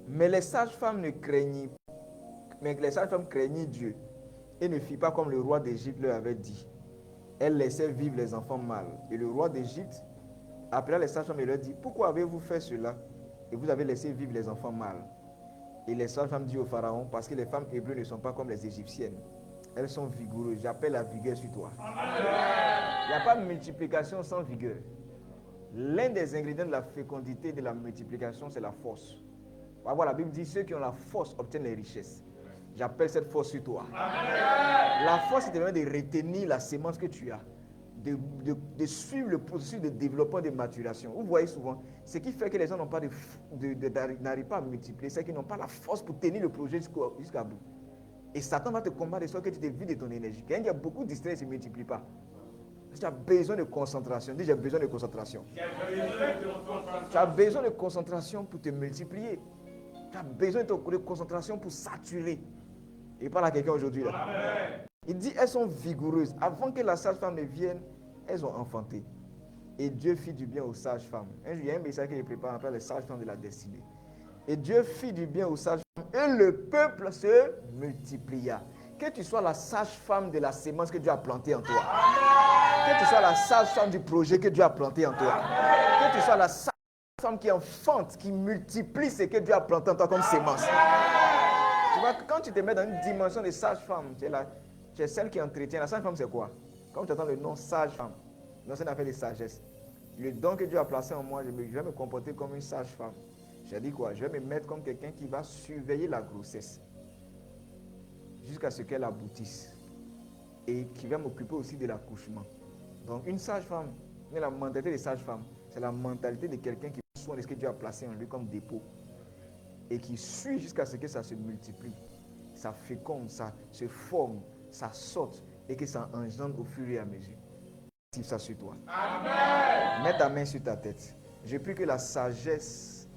mais les sages-femmes ne craignent pas. Mais les sages-femmes craignaient Dieu et ne firent pas comme le roi d'Égypte leur avait dit. Elles laissaient vivre les enfants mâles. Et le roi d'Égypte appela les sages-femmes et leur dit, pourquoi avez-vous fait cela et vous avez laissé vivre les enfants mâles? Et les sages-femmes disent au pharaon, parce que les femmes hébreues ne sont pas comme les égyptiennes. Elles sont vigoureuses. J'appelle la vigueur sur toi. Il n'y a pas de multiplication sans vigueur. L'un des ingrédients de la fécondité et de la multiplication, c'est la force. On va voir, la Bible dit, ceux qui ont la force obtiennent les richesses. J'appelle cette force sur toi. La force, c'est de retenir la sémence que tu as, de suivre le processus de développement, de maturation. Vous voyez souvent, ce qui fait que les gens n'arrivent pas à multiplier, c'est qu'ils n'ont pas la force pour tenir le projet jusqu'à bout. Et Satan va te combattre de sorte que tu te vides de ton énergie. Quand il y a beaucoup de distraits, il ne se multiplie pas. Tu as besoin de concentration. Dis, j'ai besoin de concentration. Tu as besoin de concentration pour te multiplier. Tu as besoin de concentration pour saturer. Et parle à quelqu'un aujourd'hui là. Il dit, elles sont vigoureuses. Avant que la sage-femme ne vienne, elles ont enfanté. Et Dieu fit du bien aux sages-femmes. Il y a un message que je prépare, on appelle les sages-femmes de la destinée. Et Dieu fit du bien aux sages-femmes et le peuple se multiplia. Que tu sois la sage-femme de la sémence que Dieu a plantée en toi. Que tu sois la sage-femme du projet que Dieu a planté en toi. Que tu sois la sage-femme qui enfante, qui multiplie ce que Dieu a planté en toi comme sémence. Tu vois, quand tu te mets dans une dimension de sage-femme, tu es celle qui entretient. La sage-femme, c'est quoi? Quand tu entends le nom sage-femme, c'est une affaire de sagesse. Le don que Dieu a placé en moi, je vais me comporter comme une sage-femme. J'ai dit quoi? Je vais me mettre comme quelqu'un qui va surveiller la grossesse jusqu'à ce qu'elle aboutisse et qui va m'occuper aussi de l'accouchement. Donc une sage-femme, la mentalité des sages-femmes, c'est la mentalité de quelqu'un qui prend soin de ce que Dieu a placé en lui comme dépôt et qui suit jusqu'à ce que ça se multiplie, ça féconde, ça se forme, ça saute et que ça engendre au fur et à mesure. Active ça sur toi. Amen. Mets ta main sur ta tête. Je prie que la sagesse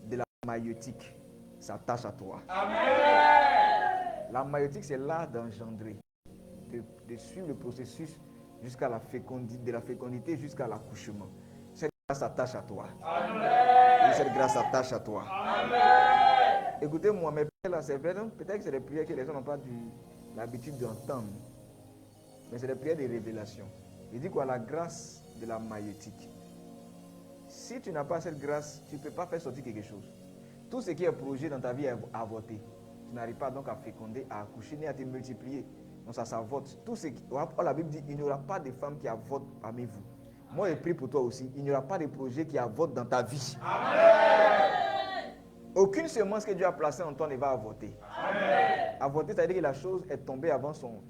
de la maïeutique s'attache à toi. Amen. La maïeutique, c'est l'art d'engendrer, de suivre le processus jusqu'à la fécondité, de la fécondité jusqu'à l'accouchement. Cette grâce s'attache à toi. Amen. Et cette grâce s'attache à toi. Amen. Écoutez-moi, mes prières là, c'est vrai, peut-être que c'est des prières que les gens n'ont pas l'habitude d'entendre. Mais c'est des prières de révélation. Il dit quoi? La grâce de la maïeutique. Si tu n'as pas cette grâce, tu ne peux pas faire sortir quelque chose. Tout ce qui est projet dans ta vie est avorté. Tu n'arrives pas donc à féconder, à accoucher, ni à te multiplier. Donc ça s'avorte. Tout ce qui, la Bible dit, il n'y aura pas de femmes qui avortent parmi vous. Moi, je prie pour toi aussi. Il n'y aura pas de projet qui avorte dans ta vie. Amen. Aucune semence que Dieu a placée en toi ne va avorter. Amen. Avorter, c'est-à-dire que la chose est tombée avant son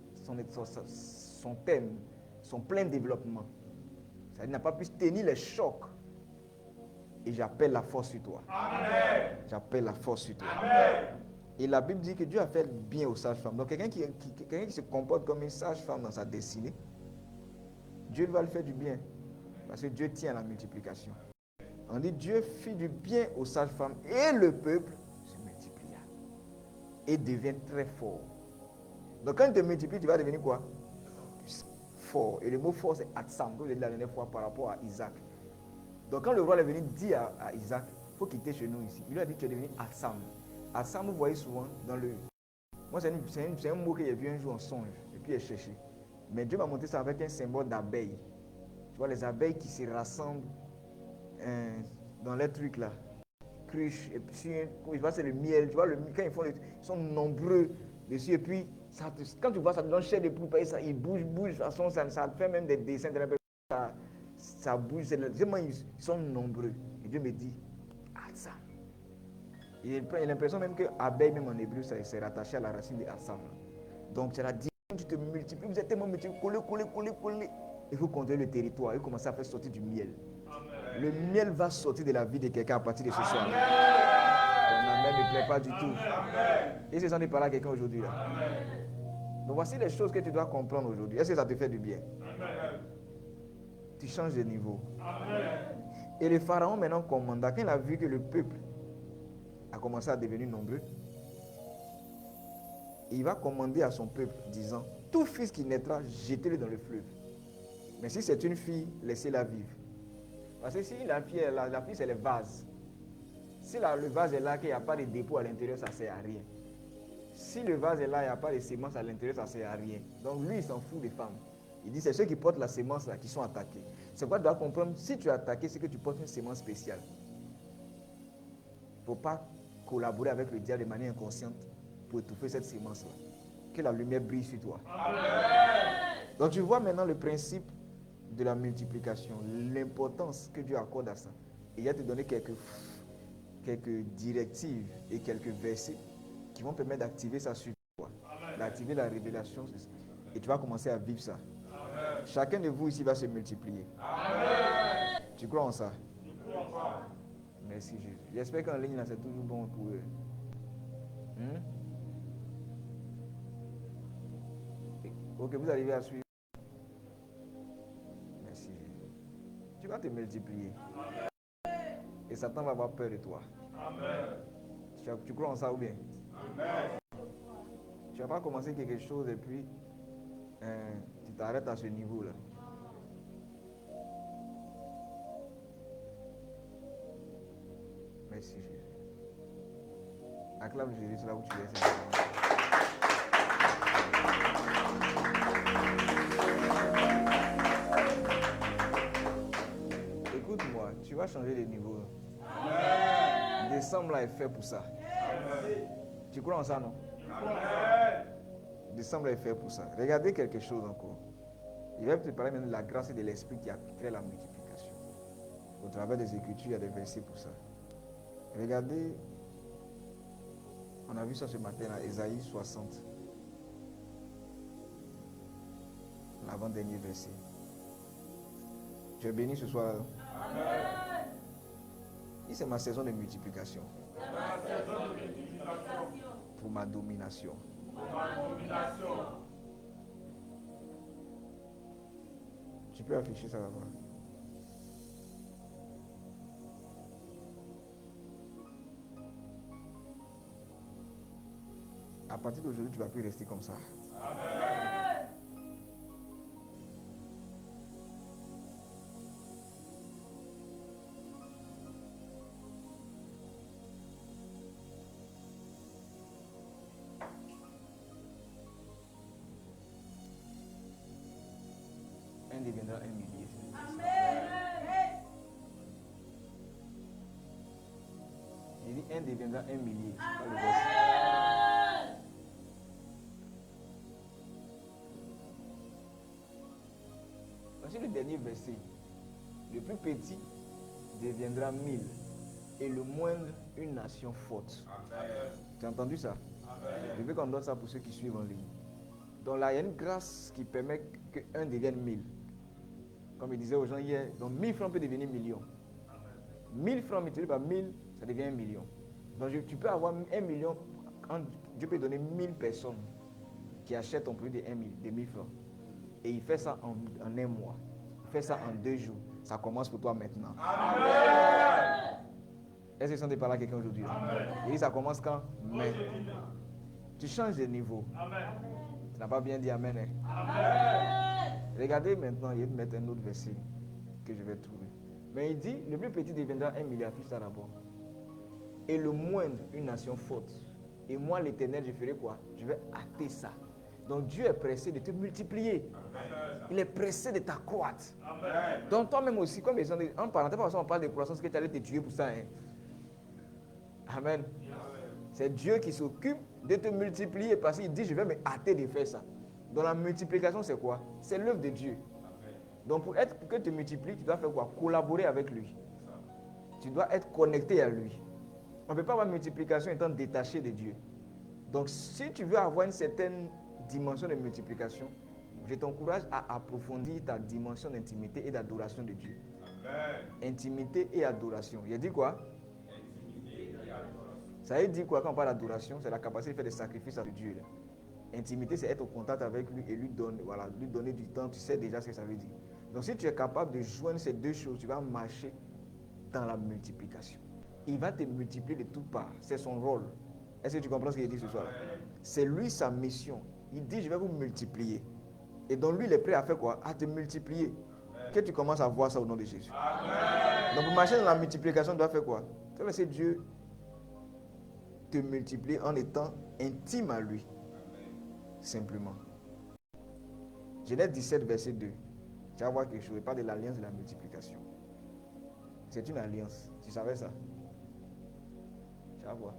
thème, son plein développement. Ça n'a pas pu tenir les chocs. Et j'appelle la force sur toi. Amen. J'appelle la force sur toi. Amen. Et la Bible dit que Dieu a fait bien aux sages-femmes. Donc quelqu'un qui se comporte comme une sage-femme dans sa destinée, Dieu va lui faire du bien. Parce que Dieu tient à la multiplication. On dit Dieu fit du bien aux sages-femmes et le peuple se multiplia. Et devient très fort. Donc quand tu te multiplies, tu vas devenir quoi? Fort. Et le mot fort, c'est Atsam, comme je l'ai dit la dernière fois par rapport à Isaac. Donc quand le roi est venu dire à Isaac, il faut quitter chez nous ici, il lui a dit, tu es devenu Assam. Assam, vous voyez souvent dans le... Moi, c'est un mot que j'ai vu un jour en songe, et puis j'ai cherché. Mais Dieu m'a montré ça avec un symbole d'abeille. Tu vois, les abeilles qui se rassemblent dans les trucs là. Cruche, et puis je vois, c'est le miel. Tu vois, quand ils font, ils sont nombreux dessus, et puis ça quand tu vois, ça te donne chair de poule, ils bougent, de toute façon, ça fait même des dessins de l'impression, ça bouge. Vraiment, ils sont nombreux. Et Dieu me dit, Assam. J'ai l'impression même que abeille, même en hébreu, c'est rattaché à la racine de Assam. Donc, c'est la division, tu te multiplies, vous êtes tellement multipliés, collez. Il faut contrôler le territoire et commencer à faire sortir du miel. Amen. Le miel va sortir de la vie de quelqu'un à partir de ce soir. Ton amen ne plaît pas du tout. Amen. Et c'est ça de parler à quelqu'un aujourd'hui. Là. Donc, voici les choses que tu dois comprendre aujourd'hui. Est-ce que ça te fait du bien? Amen. Tu changes de niveau. Amen. Et le pharaon maintenant commanda. Quand il a vu que le peuple a commencé à devenir nombreux, il va commander à son peuple, disant, tout fils qui naîtra, jetez-le dans le fleuve. Mais si c'est une fille, laissez-la vivre. Parce que si la fille c'est le vase. Si le vase est là, qu'il n'y a pas de dépôt à l'intérieur, ça ne sert à rien. Si le vase est là, il n'y a pas de sémence à l'intérieur, ça ne sert à rien. Donc lui, il s'en fout des femmes. Il dit, c'est ceux qui portent la sémence là qui sont attaqués. C'est quoi tu dois comprendre? Si tu es attaqué, c'est que tu portes une sémence spéciale. Il ne faut pas collaborer avec le diable de manière inconsciente pour étouffer cette sémence-là. Que la lumière brille sur toi. Amen. Donc tu vois maintenant le principe de la multiplication, l'importance que Dieu accorde à ça. Et il va te donner quelques directives et quelques versets qui vont permettre d'activer ça sur toi, d'activer la révélation, et tu vas commencer à vivre ça. Amen. Chacun de vous ici va se multiplier. Amen. Tu crois en ça? Merci Jésus. J'espère qu'en ligne, là, c'est toujours bon pour eux. Ok, vous arrivez à suivre. Merci Jésus. Tu vas te multiplier. Amen. Et Satan va avoir peur de toi. Amen. Tu crois en ça ou bien? Amen. Tu vas pas commencer quelque chose et puis tu t'arrêtes à ce niveau-là. Merci Jésus. Acclame Jésus, c'est là où tu es. Écoute-moi, tu vas changer de niveau. Amen. Décembre là est fait pour ça. Amen. Tu crois en ça, non? Amen. Décembre est fait pour ça. Regardez quelque chose encore. Il va te parler maintenant de la grâce et de l'esprit qui a fait la multiplication. Au travers des Écritures, il y a des versets pour ça. Regardez, on a vu ça ce matin à Ésaïe 60. L'avant-dernier verset. Tu es béni ce soir. Amen. Et c'est ma saison de multiplication. Pour ma domination. Tu peux afficher ça là-bas. À partir d'aujourd'hui, tu ne vas plus rester comme ça. Amen. Un deviendra un millier. Amen. J'ai dit un deviendra un millier. Voici le dernier verset. Le plus petit deviendra 1000 et le moindre une nation forte. Amen. Tu as entendu ça? Amen. Je veux qu'on donne ça pour ceux qui suivent en ligne. Donc là, il y a une grâce qui permet qu'un devienne 1000. Comme il disait aux gens hier, donc 1000 francs peut devenir million. 1000 francs multiplié par 1000, ça devient 1 million. Donc tu peux avoir 1 million, Dieu peut donner 1000 personnes qui achètent ton produit de 1000 francs. Et il fait ça en un mois. Il fait ça en 2 jours. Ça commence pour toi maintenant. Amen. Est-ce que vous sentez parler à quelqu'un aujourd'hui? Et ça commence quand? Maintenant. Tu changes de niveau. Amen. Tu n'as pas bien dit Amen. Hein? Amen. Regardez maintenant, il va mettre un autre verset que je vais trouver. Mais il dit, le plus petit deviendra 1 milliard, plus tard d'abord. Et le moindre, une nation forte. Et moi, l'Éternel, je ferai quoi? Je vais hâter ça. Donc Dieu est pressé de te multiplier. Il est pressé de t'accroître. Donc toi-même aussi, comme les gens, en parenthèse, on parle de croissance que tu allais te tuer pour ça. Hein? Amen. C'est Dieu qui s'occupe de te multiplier parce qu'il dit, je vais me hâter de faire ça. Donc la multiplication, c'est quoi? C'est l'œuvre de Dieu. Donc pour que tu te multiplies, tu dois faire quoi? Collaborer avec lui. Tu dois être connecté à lui. On ne peut pas avoir multiplication étant détaché de Dieu. Donc si tu veux avoir une certaine dimension de multiplication, je t'encourage à approfondir ta dimension d'intimité et d'adoration de Dieu. Amen. Intimité et adoration. Il a dit quoi? Intimité et adoration. Ça veut dire quoi quand on parle d'adoration? C'est la capacité de faire des sacrifices à Dieu. Là. Intimité, c'est être au contact avec lui et lui donner du temps. Tu sais déjà ce que ça veut dire. Donc si tu es capable de joindre ces deux choses, tu vas marcher dans la multiplication. Il va te multiplier de toutes parts. C'est son rôle. Est-ce que tu comprends ce qu'il dit ce soir? C'est lui sa mission. Il dit, je vais vous multiplier. Et donc lui, il est prêt à faire quoi? À te multiplier. Que tu commences à voir ça au nom de Jésus. Amen. Donc pour marcher dans la multiplication, tu dois faire quoi? Tu dois laisser Dieu te multiplier en étant intime à lui. Amen. Simplement. Genèse 17, verset 2. Tu vas voir quelque chose. Il parle de l'alliance de la multiplication. C'est une alliance. Tu savais ça? Tu vas voir.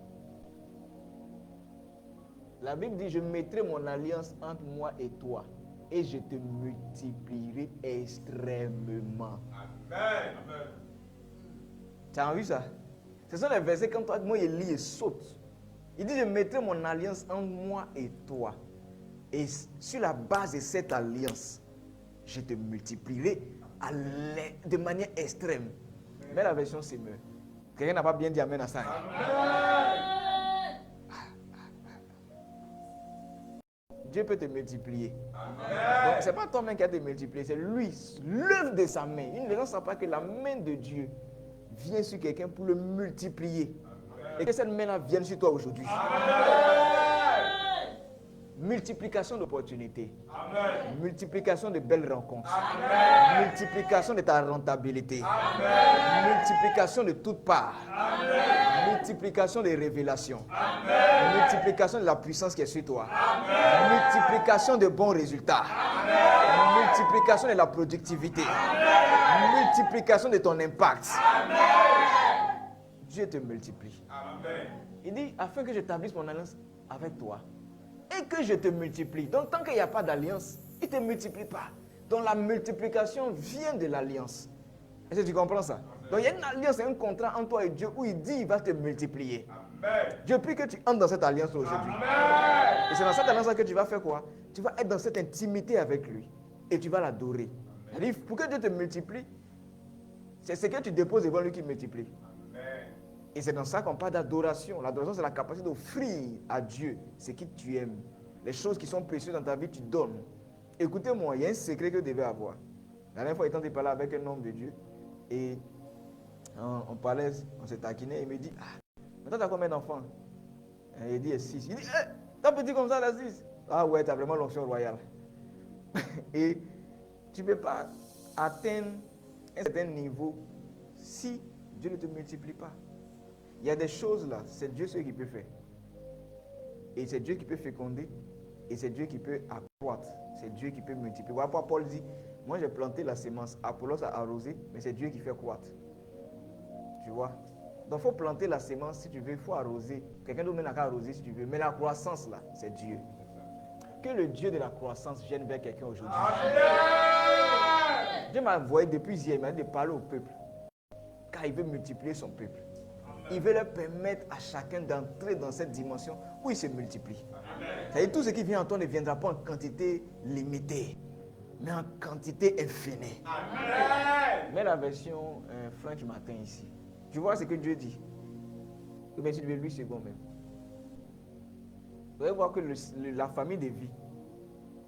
La Bible dit, je mettrai mon alliance entre moi et toi et je te multiplierai extrêmement. Amen. Tu as vu ça? Ce sont les versets quand toi, moi, il lit et saute. Il dit, je mettrai mon alliance entre moi et toi. Et sur la base de cette alliance, je te multiplierai de manière extrême. Mais la version c'est mieux. Quelqu'un n'a pas bien dit amen à ça. Amen. Dieu peut te multiplier. Amen. Donc, ce n'est pas toi-même qui a te multiplier, c'est lui, l'œuvre de sa main. Il ne sent pas que la main de Dieu vient sur quelqu'un pour le multiplier. Amen. Et que cette main-là vienne sur toi aujourd'hui. Multiplication d'opportunités. Amen. Multiplication de belles rencontres. Amen. Multiplication de ta rentabilité. Amen. Multiplication de toutes parts. Amen. Multiplication des révélations. Amen. Multiplication de la puissance qui est sur toi. Amen. Multiplication de bons résultats. Amen. Multiplication de la productivité. Amen. Multiplication de ton impact. Amen. Dieu te multiplie. Amen. Il dit, afin que j'établisse mon alliance avec toi et que je te multiplie. Donc tant qu'il n'y a pas d'alliance, il ne te multiplie pas. Donc la multiplication vient de l'alliance. Est-ce que tu comprends ça? Donc il y a une alliance, un contrat entre toi et Dieu où il dit il va te multiplier. Amen. Dieu prie que tu entres dans cette alliance aujourd'hui. Amen. Et c'est dans cette alliance que tu vas faire quoi? Tu vas être dans cette intimité avec lui et tu vas l'adorer. Pour que Dieu te multiplie, c'est ce que tu déposes devant lui qui multiplie. Amen. Et c'est dans ça qu'on parle d'adoration. L'adoration, c'est la capacité d'offrir à Dieu ce que tu aimes. Les choses qui sont précieuses dans ta vie, tu donnes. Écoutez-moi, il y a un secret que vous devez avoir. La dernière fois, étant parlé avec un homme de Dieu, et on parlait, on s'est taquiné, il me dit, maintenant tu as combien d'enfants? Il dit 6. Il dit, t'as petit comme ça, là, 6. Ah ouais, tu as vraiment l'onction royale. Et tu ne peux pas atteindre un certain niveau si Dieu ne te multiplie pas. Il y a des choses là, c'est Dieu seul qui peut faire. Et c'est Dieu qui peut féconder. Et c'est Dieu qui peut accroître. C'est Dieu qui peut multiplier. Voilà pourquoi Paul dit, moi j'ai planté la semence, Apollos a arrosé, mais c'est Dieu qui fait croître. Tu vois? Donc il faut planter la semence si tu veux, il faut arroser. Quelqu'un d'autre n'a qu'à arroser si tu veux. Mais la croissance là, c'est Dieu. Que le Dieu de la croissance vienne vers quelqu'un aujourd'hui. Dieu m'a envoyé depuis hier, il m'a dit de parler au peuple. Car il veut multiplier son peuple. Il veut leur permettre à chacun d'entrer dans cette dimension où il se multiplie. C'est-à-dire tout ce qui vient en toi ne viendra pas en quantité limitée, mais en quantité infinie. Amen. Mets la version French matin ici. Tu vois ce que Dieu dit? Ou bien tu veux 8 secondes même. Vous allez voir que la famille de vie,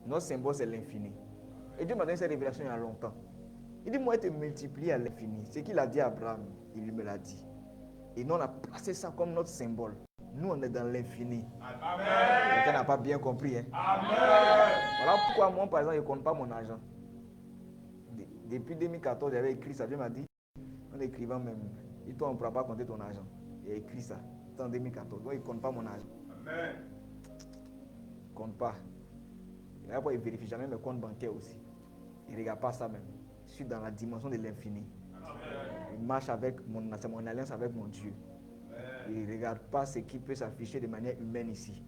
notre symbole c'est l'infini. Et Dieu m'a donné cette révélation il y a longtemps. Il dit, moi, il te multiplie à l'infini. Ce qu'il a dit à Abraham, il me l'a dit. Et nous, on a placé ça comme notre symbole. Nous, on est dans l'infini. Quelqu'un n'a pas bien compris. Hein? Amen. Voilà pourquoi moi, par exemple, je ne compte pas mon argent. Depuis 2014, j'avais écrit ça. Dieu m'a dit, en écrivant même. Et toi, on ne pourra pas compter ton argent. Il a écrit ça. C'est en 2014. Donc, il ne compte pas mon argent. Amen. Il ne compte pas. Et après, il ne vérifie jamais mes comptes bancaires aussi. Il ne regarde pas ça même. Je suis dans la dimension de l'infini. Il marche avec c'est mon alliance avec mon Dieu. Il ne regarde pas ce qui peut s'afficher de manière humaine ici.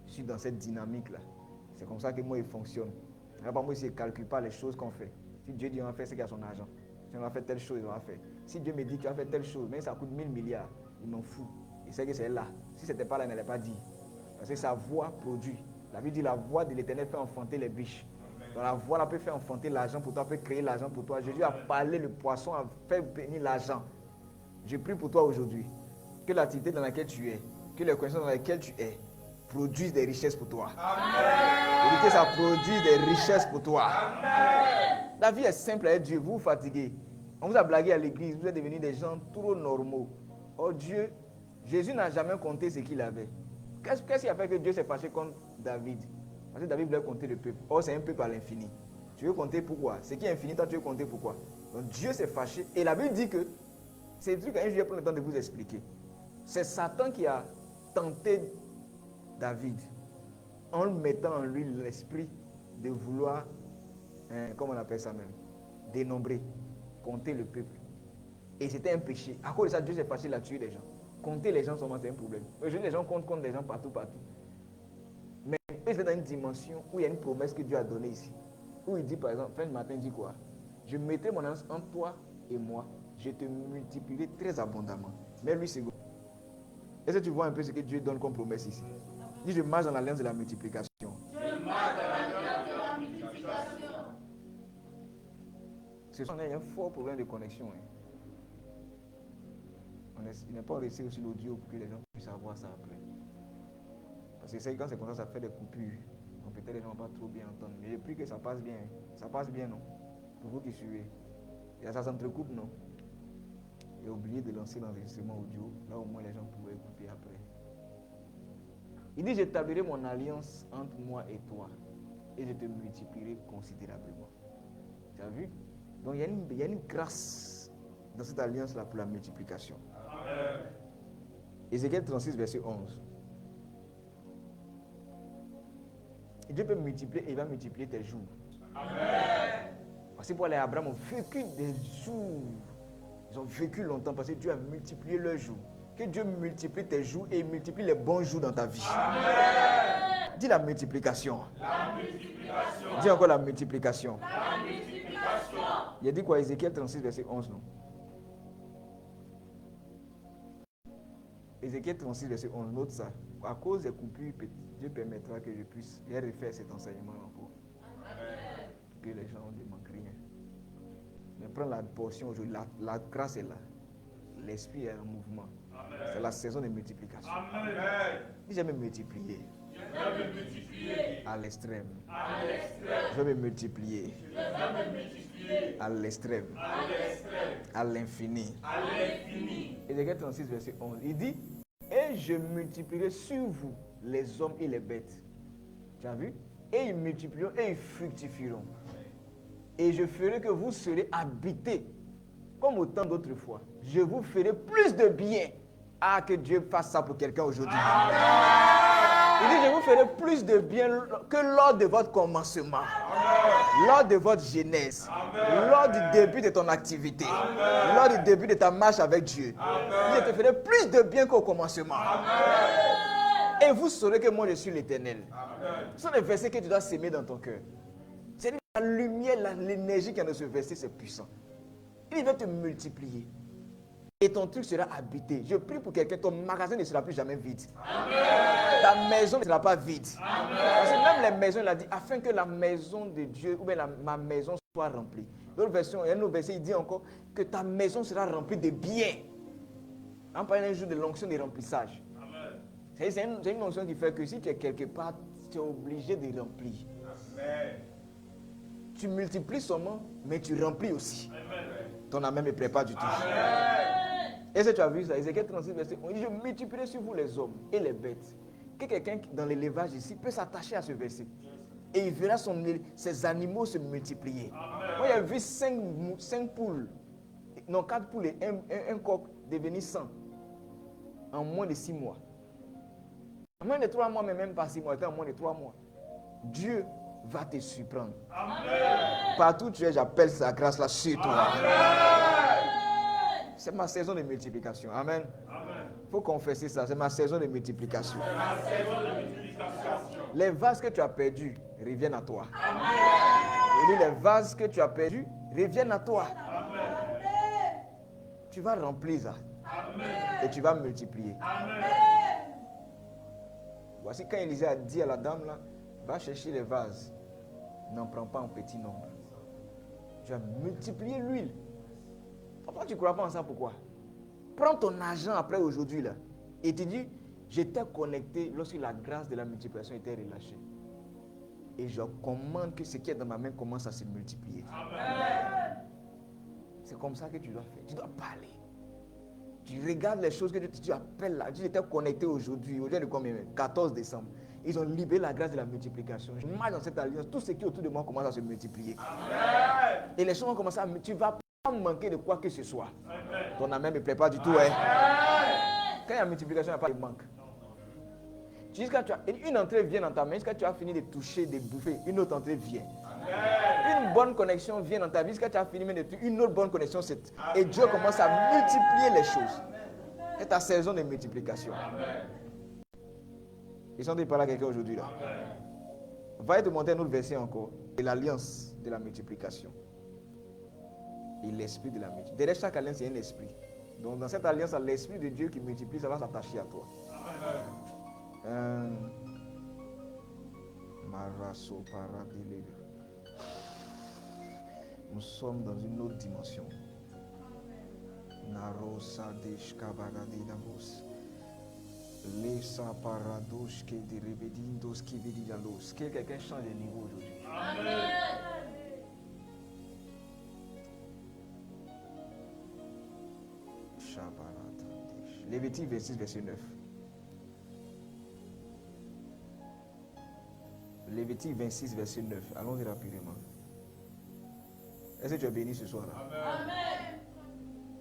Je suis dans cette dynamique-là. C'est comme ça que moi, il fonctionne. Moi aussi, je ne calcule pas les choses qu'on fait. Si Dieu dit on va faire, c'est qu'il y a son argent. Si on va faire telle chose, il va faire. Si Dieu me dit tu vas faire telle chose, même si ça coûte 1000 milliards, il m'en fout. Il sait que c'est là. Si ce n'était pas là, il ne l'aurait pas dit. Parce que sa voix produit. La Bible dit la voix de l'Éternel fait enfanter les biches. Donc la voix là peut faire enfanter l'argent pour toi, peut créer l'argent pour toi. Jésus a parlé, le poisson a fait venir l'argent. Je prie pour toi aujourd'hui. Que l'activité dans laquelle tu es, que les connaissances dans lesquelles tu es, produisent des richesses pour toi. Amen. Et que ça produise des richesses pour toi. Amen. La vie est simple avec Dieu. Vous vous fatiguez. On vous a blagué à l'église. Vous êtes devenus des gens trop normaux. Oh Dieu, Jésus n'a jamais compté ce qu'il avait. Qu'est-ce qui a fait que Dieu s'est fâché contre David? Parce que David voulait compter le peuple. Oh, c'est un peuple à l'infini. Tu veux compter pourquoi? Ce qui est infini, toi tu veux compter pourquoi? Donc Dieu s'est fâché. Et la Bible dit que, c'est le truc que je vais prendre le temps de vous expliquer. C'est Satan qui a tenté David en mettant en lui l'esprit de vouloir, comment on appelle ça même, dénombrer, compter le peuple. Et c'était un péché. À cause de ça, Dieu s'est fâché, il a tué les gens. Compter les gens seulement, c'est un problème. Aujourd'hui, les gens comptent les gens partout. Mais c'est dans une dimension où il y a une promesse que Dieu a donnée ici. Où il dit, par exemple, fin de matin, il dit quoi? Je mettrai mon alliance entre toi et moi. Je te multiplierai très abondamment. Mais lui, c'est bon. Est-ce que tu vois un peu ce que Dieu donne comme promesse ici? Il dit, je marche dans l'alliance de la multiplication. Je marche dans l'alliance de la multiplication. Ce sont un fort problème de connexion. Il n'est pas resté sur l'audio pour que les gens puissent avoir ça après. Parce que c'est quand c'est comme ça fait des coupures. Donc peut-être les gens ne vont pas trop bien entendre. Mais je prie que ça passe bien. Ça passe bien, non? Pour vous qui suivez. Et ça s'entrecoupe, non? Et oubliez de lancer l'enregistrement audio. Là au moins les gens pourraient écouter après. Il dit, j'établirai mon alliance entre moi et toi. Et je te multiplierai considérablement. Tu as vu? Donc il y a une grâce dans cette alliance-là pour la multiplication. Amen. Ézéchiel 36, verset 11. Et Dieu peut multiplier et il va multiplier tes jours. Amen. Parce que pour les Abraham ont vécu des jours. Ils ont vécu longtemps parce que Dieu a multiplié leurs jours. Que Dieu multiplie tes jours et multiplie les bons jours dans ta vie. Amen. Dis la multiplication. La multiplication. Dis encore la multiplication. La multiplication. Il a dit quoi? Ézéchiel 36, verset 11, non? Ézéchiel 36, verset 11, note ça. À cause des coupures, Dieu permettra que je puisse refaire cet enseignement encore. Amen. Que les gens ne manquent rien. Mais prends la portion aujourd'hui. La grâce est là. L'esprit est en mouvement. Amen. C'est la saison de multiplication. Amen. Dis, je vais me multiplier. Je vais me multiplier. À l'extrême. À l'extrême. Je vais me multiplier. Je vais me multiplier. À l'extrême. À l'extrême. À l'infini. À l'infini. Ézéchiel 36, verset 11. Il dit, et je multiplierai sur vous les hommes et les bêtes. Tu as vu? Et ils multiplieront et ils fructifieront. Et je ferai que vous serez habités comme autant d'autres fois. Je vous ferai plus de bien. Ah, que Dieu fasse ça pour quelqu'un aujourd'hui. Il dit, je vous ferai plus de bien que lors de votre commencement. Amen. Lors de votre jeunesse. Amen. Lors du début de ton activité. Amen. Lors du début de ta marche avec Dieu. Amen. Je te ferai plus de bien qu'au commencement. Amen. Et vous saurez que moi je suis l'Éternel. Ce sont les versets que tu dois s'aimer dans ton cœur. C'est la lumière, l'énergie qui est dans ce verset, c'est puissant. Il va te multiplier. Et ton truc sera habité. Je prie pour quelqu'un, ton magasin ne sera plus jamais vide. Amen. Ta maison ne sera pas vide. Amen. Parce que même les maisons, il a dit, afin que la maison de Dieu, ou bien ma maison soit remplie. Dans l'autre version, il y a un autre verset, il dit encore que ta maison sera remplie de biens. On parle un jour de l'onction de remplissage. Amen. C'est une onction qui fait que si tu es quelque part, tu es obligé de remplir. Amen. Tu multiplies seulement, mais tu remplis aussi. Amen. Ton âme ne me plaît pas du tout. Amen. Est-ce que tu as vu ça? Ézéchiel 36, verset 11. Je multiplierai sur vous les hommes et les bêtes. Que quelqu'un dans l'élevage ici peut s'attacher à ce verset. Et il verra ses animaux se multiplier. Amen. Moi, j'ai vu 5 poules non 4 poulets, un coq devenu 100 en moins de 6 mois. En moins de 3 mois, mais même pas 6 mois, en moins de 3 mois. Dieu va te surprendre. Amen. Partout où tu es, j'appelle sa grâce là sur toi. C'est ma saison de multiplication. Amen. Il faut confesser ça. C'est ma saison de multiplication. Les vases que tu as perdus reviennent à toi. Amen. Et les vases que tu as perdus reviennent à toi. Amen. Tu vas remplir ça. Amen. Et tu vas multiplier. Amen. Voici quand Élisée a dit à la dame là, va chercher les vases. N'en prends pas en petit nombre. Tu vas multiplier l'huile. Pourquoi tu ne crois pas en ça? Pourquoi? Prends ton argent après aujourd'hui là. Et tu dis, j'étais connecté lorsque la grâce de la multiplication était relâchée. Et je commande que ce qui est dans ma main commence à se multiplier. Amen. C'est comme ça que tu dois faire. Tu dois parler. Tu regardes les choses que tu appelles là. Tu étais connecté aujourd'hui. Aujourd'hui, le combien? 14 décembre. Ils ont libéré la grâce de la multiplication. Je marche dans cette alliance. Tout ce qui est autour de moi commence à se multiplier. Amen. Et les choses vont commencer à... Tu ne vas pas manquer de quoi que ce soit. Amen. Ton amen ne me plaît pas du tout. Hein? Quand il y a multiplication, il n'y a pas de manque. Jusqu'à tu as, une entrée vient dans ta main. Jusqu'à tu as fini de toucher, de bouffer. Une autre entrée vient. Amen. Une bonne connexion vient dans ta vie. Jusqu'à tu as fini de toucher. Une autre bonne connexion. Et Dieu commence à multiplier les choses. C'est ta saison de multiplication. Amen. Ils sont dit par là quelqu'un aujourd'hui là. Va te montrer un autre verset encore. Et l'alliance de la multiplication. Et l'esprit de la multiplication. Derrière chaque alliance, il y a un esprit. Donc dans cette alliance, l'esprit de Dieu qui multiplie, ça va s'attacher à toi. Maraso paradile. Nous sommes dans une autre dimension. Narosa deshkabaradinamos. Laissa parados que de rebedindos qui vidialos. Que quelqu'un change de niveau aujourd'hui. Amen. Lévitique 26, verset 9. Lévitique 26, verset 9. Allons-y rapidement. Est-ce que tu es béni ce soir-là? Amen.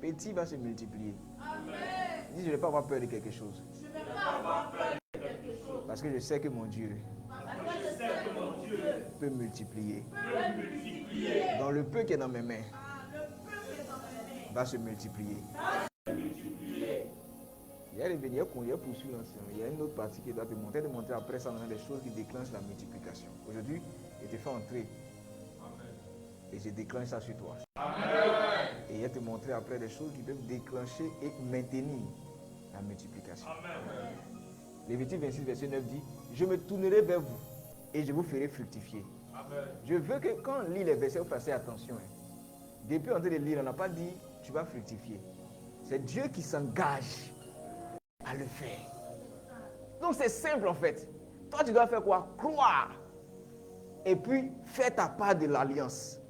Petit va se multiplier. Amen. Dis, je ne vais pas avoir peur de quelque chose. Je ne vais pas avoir peur de quelque chose. Parce que je sais que mon Dieu peut multiplier. Dans le peu qui est dans mes mains, va se multiplier. Il y a poursuivi l'ancien. Il y a une autre partie qui doit te montrer après ça, dans des choses qui déclenchent la multiplication. Aujourd'hui, je te fais entrer. Et je déclenche ça sur toi. Amen. Et il va te montrer après des choses qui peuvent déclencher et maintenir la multiplication. Amen. Lévitique 26, verset 9 dit, je me tournerai vers vous et je vous ferai fructifier. Amen. Je veux que quand on lit les versets, vous fassiez attention. Depuis en train de lire, on n'a pas dit, tu vas fructifier. C'est Dieu qui s'engage à le faire. Donc c'est simple en fait. Toi tu dois faire quoi? Croire. Et puis faire ta part de l'alliance.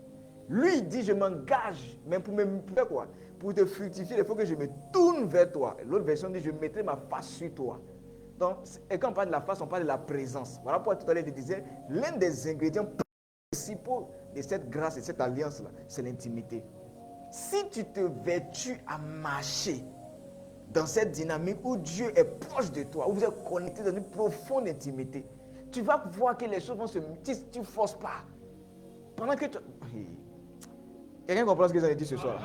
Lui il dit je m'engage. Mais pour me faire quoi? Pour te fructifier, il faut que je me tourne vers toi. L'autre version dit je mettrai ma face sur toi. Donc, et quand on parle de la face, on parle de la présence. Voilà pourquoi tout à l'heure je disais, l'un des ingrédients principaux de cette grâce et cette alliance là, c'est l'intimité. Si tu te vertues à marcher dans cette dynamique où Dieu est proche de toi, où vous êtes connecté dans une profonde intimité, tu vas voir que les choses vont se... Tu ne forces pas. Pendant que tu... Quelqu'un comprend ce que j'ai dit ce soir?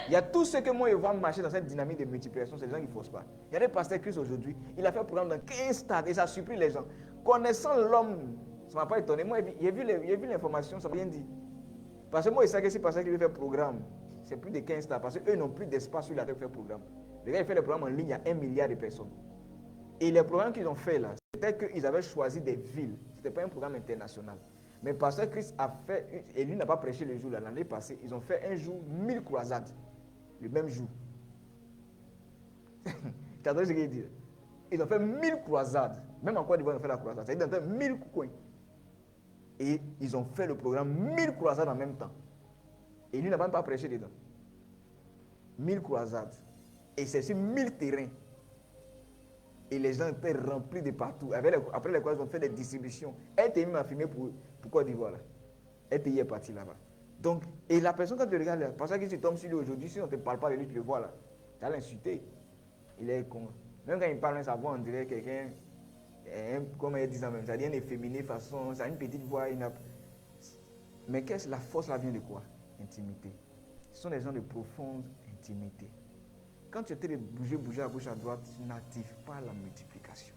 Il y a tous ceux que moi je vois marcher dans cette dynamique de multiplication, c'est les gens qui ne forcent pas. Il y a des pasteurs Christ aujourd'hui, il a fait un programme dans 15 stades et ça a surpris les gens. Connaissant l'homme, ça ne m'a pas étonné. Moi, j'ai vu l'information, ça m'a rien dit. Parce que moi, je sais que si pasteur qui veut faire programme, c'est plus de 15 stades, parce qu'eux n'ont plus d'espace sur la terre pour faire programme. Les gars, ils font des programmes en ligne, il y a 1 milliard de personnes. Et les programmes qu'ils ont fait là, c'était qu'ils avaient choisi des villes. Ce n'était pas un programme international. Mais Pasteur Christ a fait, et lui n'a pas prêché le jour là, l'année passée, ils ont fait un jour 1000 croisades. Le même jour. Tu as entendu ce qu'il dit? Ils ont fait 1000 croisades. Même en Côte d'Ivoire, ils ont fait la croisade. C'est-à-dire qu'ils ont fait 1000 coins. Et ils ont fait le programme 1000 croisades en même temps. Et lui n'a même pas prêché dedans. 1000 croisades. Et c'est sur 1000 terrains. Et les gens étaient remplis de partout. Après les croisades, ils ont fait des distributions. Elle était même filmée pour Côte d'Ivoire. Elle était hier partie là-bas. Donc, et la personne, quand tu regardes, c'est pour ça que tu tombes sur lui aujourd'hui, si on ne te parle pas de lui, tu le vois là, tu vas l'insulter. Il est con. Même quand il parle, sa voix, on dirait quelqu'un, comme elle dit ça même, ça dit un efféminé façon, ça a une petite voix. Mais la force là vient de quoi? Intimité. Ce sont des gens de profonde intimité. Quand tu étais de bouger à gauche, à droite, tu n'actives pas la multiplication.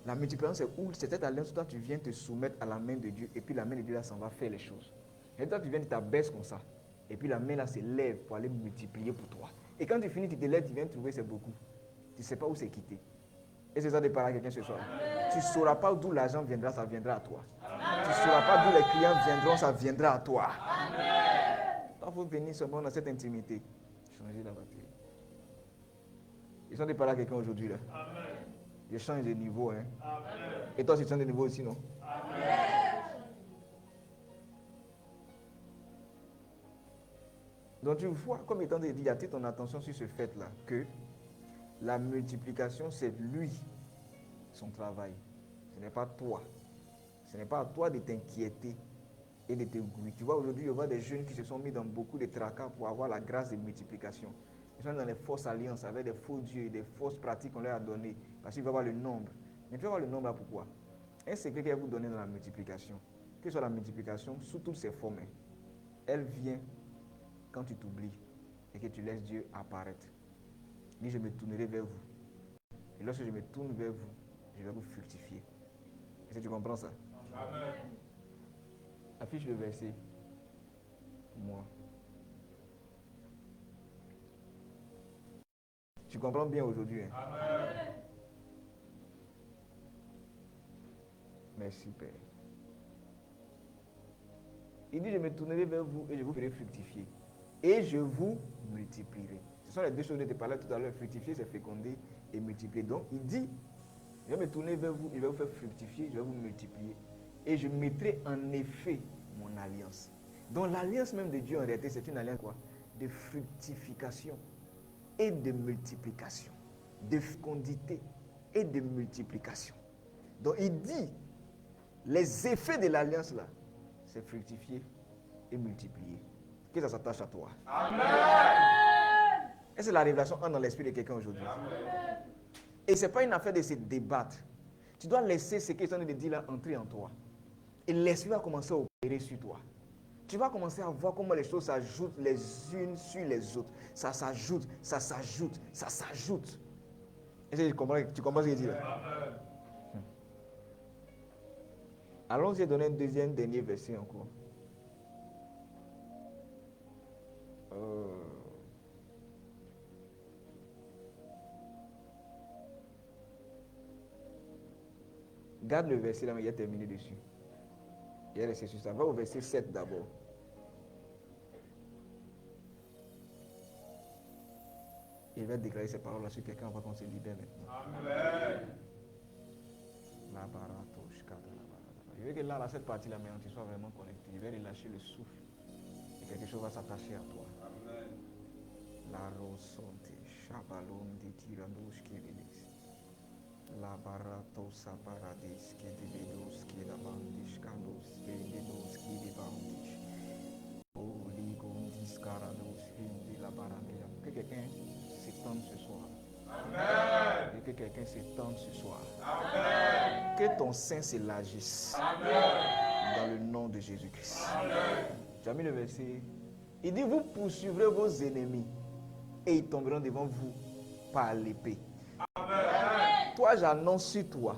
La multiplication, c'est où c'est cette alliance où toi, tu viens te soumettre à la main de Dieu et puis la main de Dieu là, s'en va faire les choses. Et toi, tu viens, tu t'abaisses comme ça. Et puis la main là se lève pour aller multiplier pour toi. Et quand tu finis, tu te lèves, tu viens trouver c'est beaucoup. Tu ne sais pas où c'est quitté. Et c'est ça de parler à quelqu'un ce soir. Tu ne sauras pas d'où l'argent viendra, ça viendra à toi. Tu ne sauras pas d'où les clients viendront, ça viendra à toi. Il faut venir seulement dans cette intimité. Changer la batterie. Ils sont de parler à quelqu'un aujourd'hui là. Je change de niveau. Hein. Et toi, tu changes de niveau aussi, non? Donc tu vois, comme étant dit, il attire ton attention sur ce fait-là, que la multiplication, c'est lui, son travail. Ce n'est pas toi. Ce n'est pas à toi de t'inquiéter et de te gouiller. Tu vois, aujourd'hui, il y a des jeunes qui se sont mis dans beaucoup de tracas pour avoir la grâce de multiplication. Ils sont dans les fausses alliances avec des faux dieux et des fausses pratiques qu'on leur a données parce qu'ils veulent avoir le nombre. Mais tu vas voir le nombre là pourquoi? Un secret qu'elle va vous donner dans la multiplication, que ce soit la multiplication, sous toutes ses formes, elle vient quand tu t'oublies et que tu laisses Dieu apparaître. Dis, je me tournerai vers vous. Et lorsque je me tourne vers vous, je vais vous fructifier. Est-ce que tu comprends ça? Amen. Affiche le verset. Moi. Tu comprends bien aujourd'hui. Hein? Amen. Merci Père. Il dit, je me tournerai vers vous et je vous ferai fructifier. Et je vous multiplierai. Ce sont les deux choses dont je te parlais tout à l'heure. Fructifier, c'est féconder et multiplier. Donc, il dit, je vais me tourner vers vous, je vais vous faire fructifier, je vais vous multiplier. Et je mettrai en effet mon alliance. Donc, l'alliance même de Dieu, en réalité, c'est une alliance quoi? De fructification et de multiplication. De fécondité et de multiplication. Donc, il dit, les effets de l'alliance là, c'est fructifier et multiplier. Que ça s'attache à toi. Amen. Et c'est la révélation dans l'esprit de quelqu'un aujourd'hui. Amen. Et ce n'est pas une affaire de se débattre. Tu dois laisser ce que sont de dire là entrer en toi. Et l'esprit va commencer à opérer sur toi. Tu vas commencer à voir comment les choses s'ajoutent les unes sur les autres. Ça s'ajoute, ça s'ajoute, ça s'ajoute. Est-ce que tu comprends ce que je dis là? Amen. Allons-y donner un dernier verset encore. Garde le verset là, mais il a terminé dessus. Il est resté sur ça. Va au verset 7 d'abord. Il va déclarer ces paroles là sur quelqu'un avant qu'on se libère maintenant. Amen. Je veux que là, cette partie-là, maintenant, tu sois vraiment connecté. Je vais relâcher le souffle. Et quelque chose va s'attacher à toi. Amen. La rosonte, chabalon de tirandos qui venis. La barato saparadis qui dividos qui la bandis candos vendidos qui divandis. Oh, ligondis carados hindi la barandia. Que quelqu'un s'étende ce soir. Amen. Et que quelqu'un s'étende ce soir. Amen. Que ton sein s'élargisse. Amen. Dans le nom de Jésus-Christ. Amen. Tu as mis le verset. Il dit, vous poursuivrez vos ennemis et ils tomberont devant vous par l'épée. Amen. Toi, j'annonce sur toi.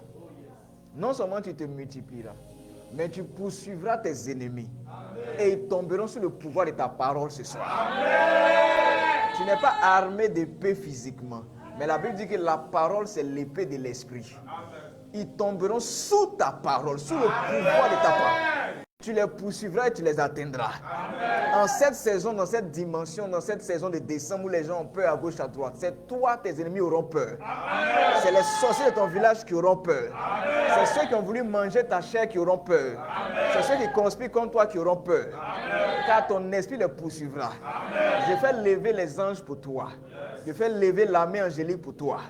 Non seulement tu te multiplieras, mais tu poursuivras tes ennemis. Amen. Et ils tomberont sous le pouvoir de ta parole ce soir. Amen. Tu n'es pas armé d'épée physiquement. Mais la Bible dit que la parole, c'est l'épée de l'esprit. Amen. Ils tomberont sous ta parole, sous le pouvoir de ta parole. Tu les poursuivras et tu les atteindras. Amen. En cette saison, dans cette dimension, dans cette saison de décembre où les gens ont peur à gauche, à droite, c'est toi, tes ennemis auront peur. Amen. C'est les sorciers de ton village qui auront peur. Amen. C'est ceux qui ont voulu manger ta chair qui auront peur. Amen. C'est ceux qui conspirent contre toi qui auront peur. Amen. Car ton esprit les poursuivra. Amen. Je fais lever les anges pour toi. Je fais lever l'armée angélique pour toi.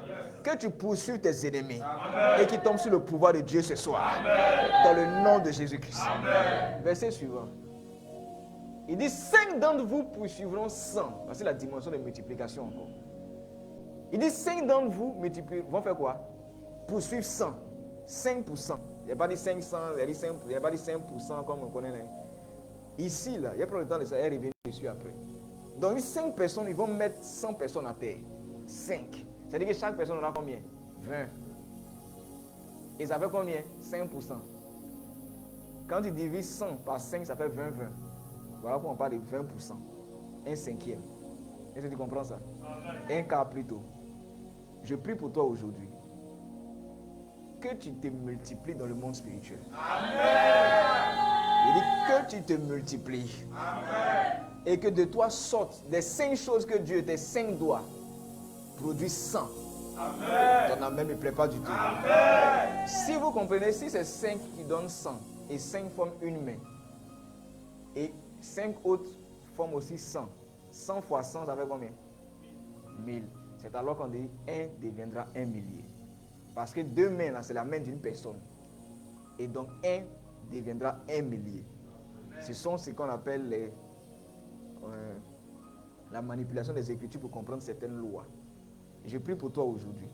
Que tu poursuives tes ennemis. Amen. Et qu'ils tombent sous le pouvoir de Dieu ce soir. Amen. Dans le nom de Jésus-Christ. Amen. Verset suivant. Il dit 5 d'entre vous poursuivront 100. C'est la dimension de multiplication encore. Il dit 5 d'entre vous vont faire quoi? Poursuivre 100. 5%. Il n'y a pas dit 500, il n'y a pas dit 5% comme on connaît. Ici, là, il y a pas le temps de ça, elle est revenue dessus après. Donc, 5 personnes, ils vont mettre 100 personnes à terre. 5. C'est-à-dire que chaque personne aura combien? 20. Et ça fait combien? 5%. Quand tu divises 100 par 5, ça fait 20. Voilà pourquoi on parle de 20%. Un cinquième. Est-ce que tu comprends ça? Un quart plutôt. Je prie pour toi aujourd'hui. Que tu te multiplies dans le monde spirituel. Amen. Il dit que tu te multiplies. Amen. Et que de toi sortent des 5 choses que Dieu, tes 5 doigts, produisent 100. Amen. Ton amen ne me plaît pas du tout. Amen. Si vous comprenez, si c'est 5 qui donnent 100 et 5 forment une main, et 5 autres forment aussi 100. 100 fois 100, ça fait combien? 1000. C'est alors qu'on dit 1 deviendra 1 millier. Parce que 2 mains, là, c'est la main d'une personne. Et donc 1 deviendra 1 millier. Ce sont ce qu'on appelle la manipulation des Écritures pour comprendre certaines lois. Je prie pour toi aujourd'hui.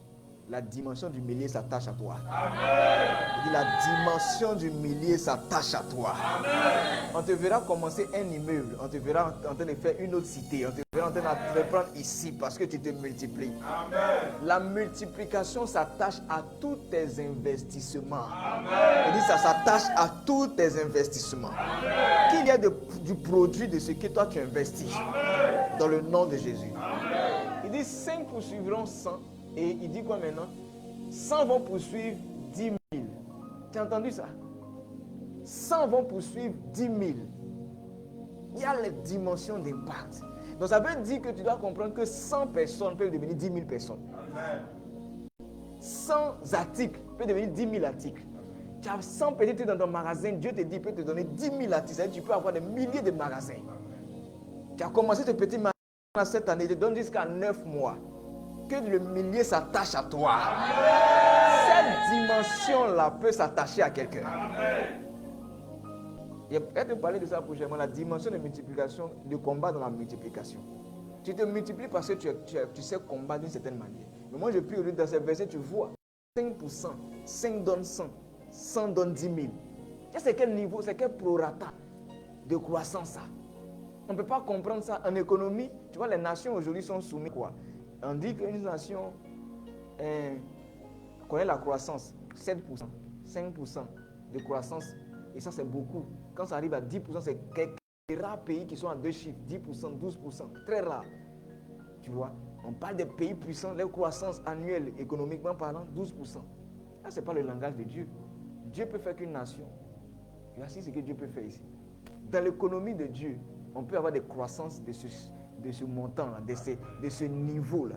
La dimension du millier s'attache à toi. Amen. La dimension du millier s'attache à toi. Amen. On te verra commencer un immeuble. On te verra en train de faire une autre cité. On te verra en train de reprendre ici parce que tu te multiplies. Amen. La multiplication s'attache à tous tes investissements. Amen. Il dit ça s'attache à tous tes investissements. Amen. Qu'il y ait du produit de ce que toi tu investis. Amen. Dans le nom de Jésus. Amen. Il dit 5 poursuivront 100. Et il dit quoi maintenant? 100 vont poursuivre 10 000. Tu as entendu ça? 100 vont poursuivre 10 000. Il y a les dimensions d'impact. Donc ça veut dire que tu dois comprendre que 100 personnes peuvent devenir 10 000 personnes. Amen. 100 articles peuvent devenir 10 000 articles. Tu as 100 petits trucs dans ton magasin, Dieu te dit qu'il peut te donner 10 000 articles. Tu peux avoir des milliers de magasins. Tu as commencé ce petit magasin cette année, il te donne jusqu'à 9 mois. Que le millier s'attache à toi. Amen. Cette dimension-là peut s'attacher à quelqu'un. Je vais te parler de ça prochainement, la dimension de multiplication, de combat dans la multiplication. Tu te multiplies parce que tu sais combattre d'une certaine manière. Mais moi je prie aujourd'hui dans ce verset, tu vois 5%, 5 donne 100, 100 donne 10 000. C'est quel niveau, c'est quel prorata de croissance ça? On ne peut pas comprendre ça en économie. Tu vois, les nations aujourd'hui sont soumises quoi? On dit qu'une nation connaît la croissance, 7%, 5% de croissance, et ça c'est beaucoup. Quand ça arrive à 10%, c'est quelques rares pays qui sont à 2 chiffres, 10%, 12%, très rare. Tu vois, on parle des pays puissants, leur croissance annuelle, économiquement parlant, 12%. Là, ce n'est pas le langage de Dieu. Dieu peut faire qu'une nation. Voici ce que Dieu peut faire ici. Dans l'économie de Dieu, on peut avoir des croissances de ce montant-là, de ce niveau-là.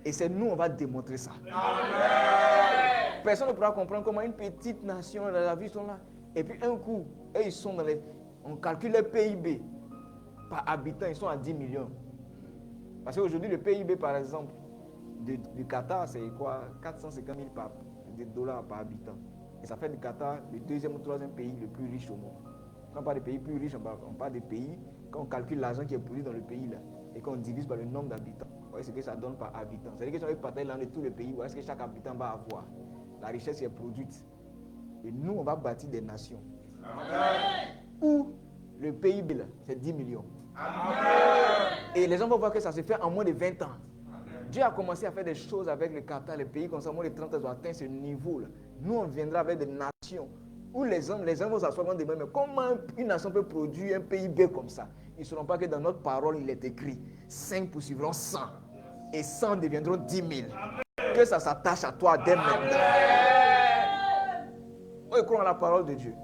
Et c'est nous, on va démontrer ça. Amen. Personne ne pourra comprendre comment une petite nation, la vie sont là. Et puis un coup, eux, ils sont on calcule le PIB par habitant, ils sont à 10 millions. Parce qu'aujourd'hui, le PIB, par exemple, du Qatar, c'est quoi? 450 000 $ par habitant. Et ça fait du Qatar le deuxième ou troisième pays le plus riche au monde. Quand on parle de pays plus riches, on parle de pays, quand on calcule l'argent qui est produit dans le pays là, et qu'on divise par le nombre d'habitants, vous voyez ce que ça donne par habitant. C'est-à-dire que si on veut partager dans tout le pays, voilà ce que chaque habitant va avoir. La richesse qui est produite. Et nous, on va bâtir des nations. Amen. Où le PIB là, c'est 10 millions. Amen. Et les gens vont voir que ça se fait en moins de 20 ans. Amen. Dieu a commencé à faire des choses avec le Qatar, les pays comme ça, en moins de 30 ans, ils ont atteint ce niveau-là. Nous, on viendra avec des nations où les hommes vont s'asseoir et demander, mais comment une nation peut produire un PIB comme ça? Ils ne sauront pas que dans notre parole, il est écrit 5 poursuivront 100 et 100 deviendront 10 000. Amen. Que ça s'attache à toi dès maintenant. On croit en la parole de Dieu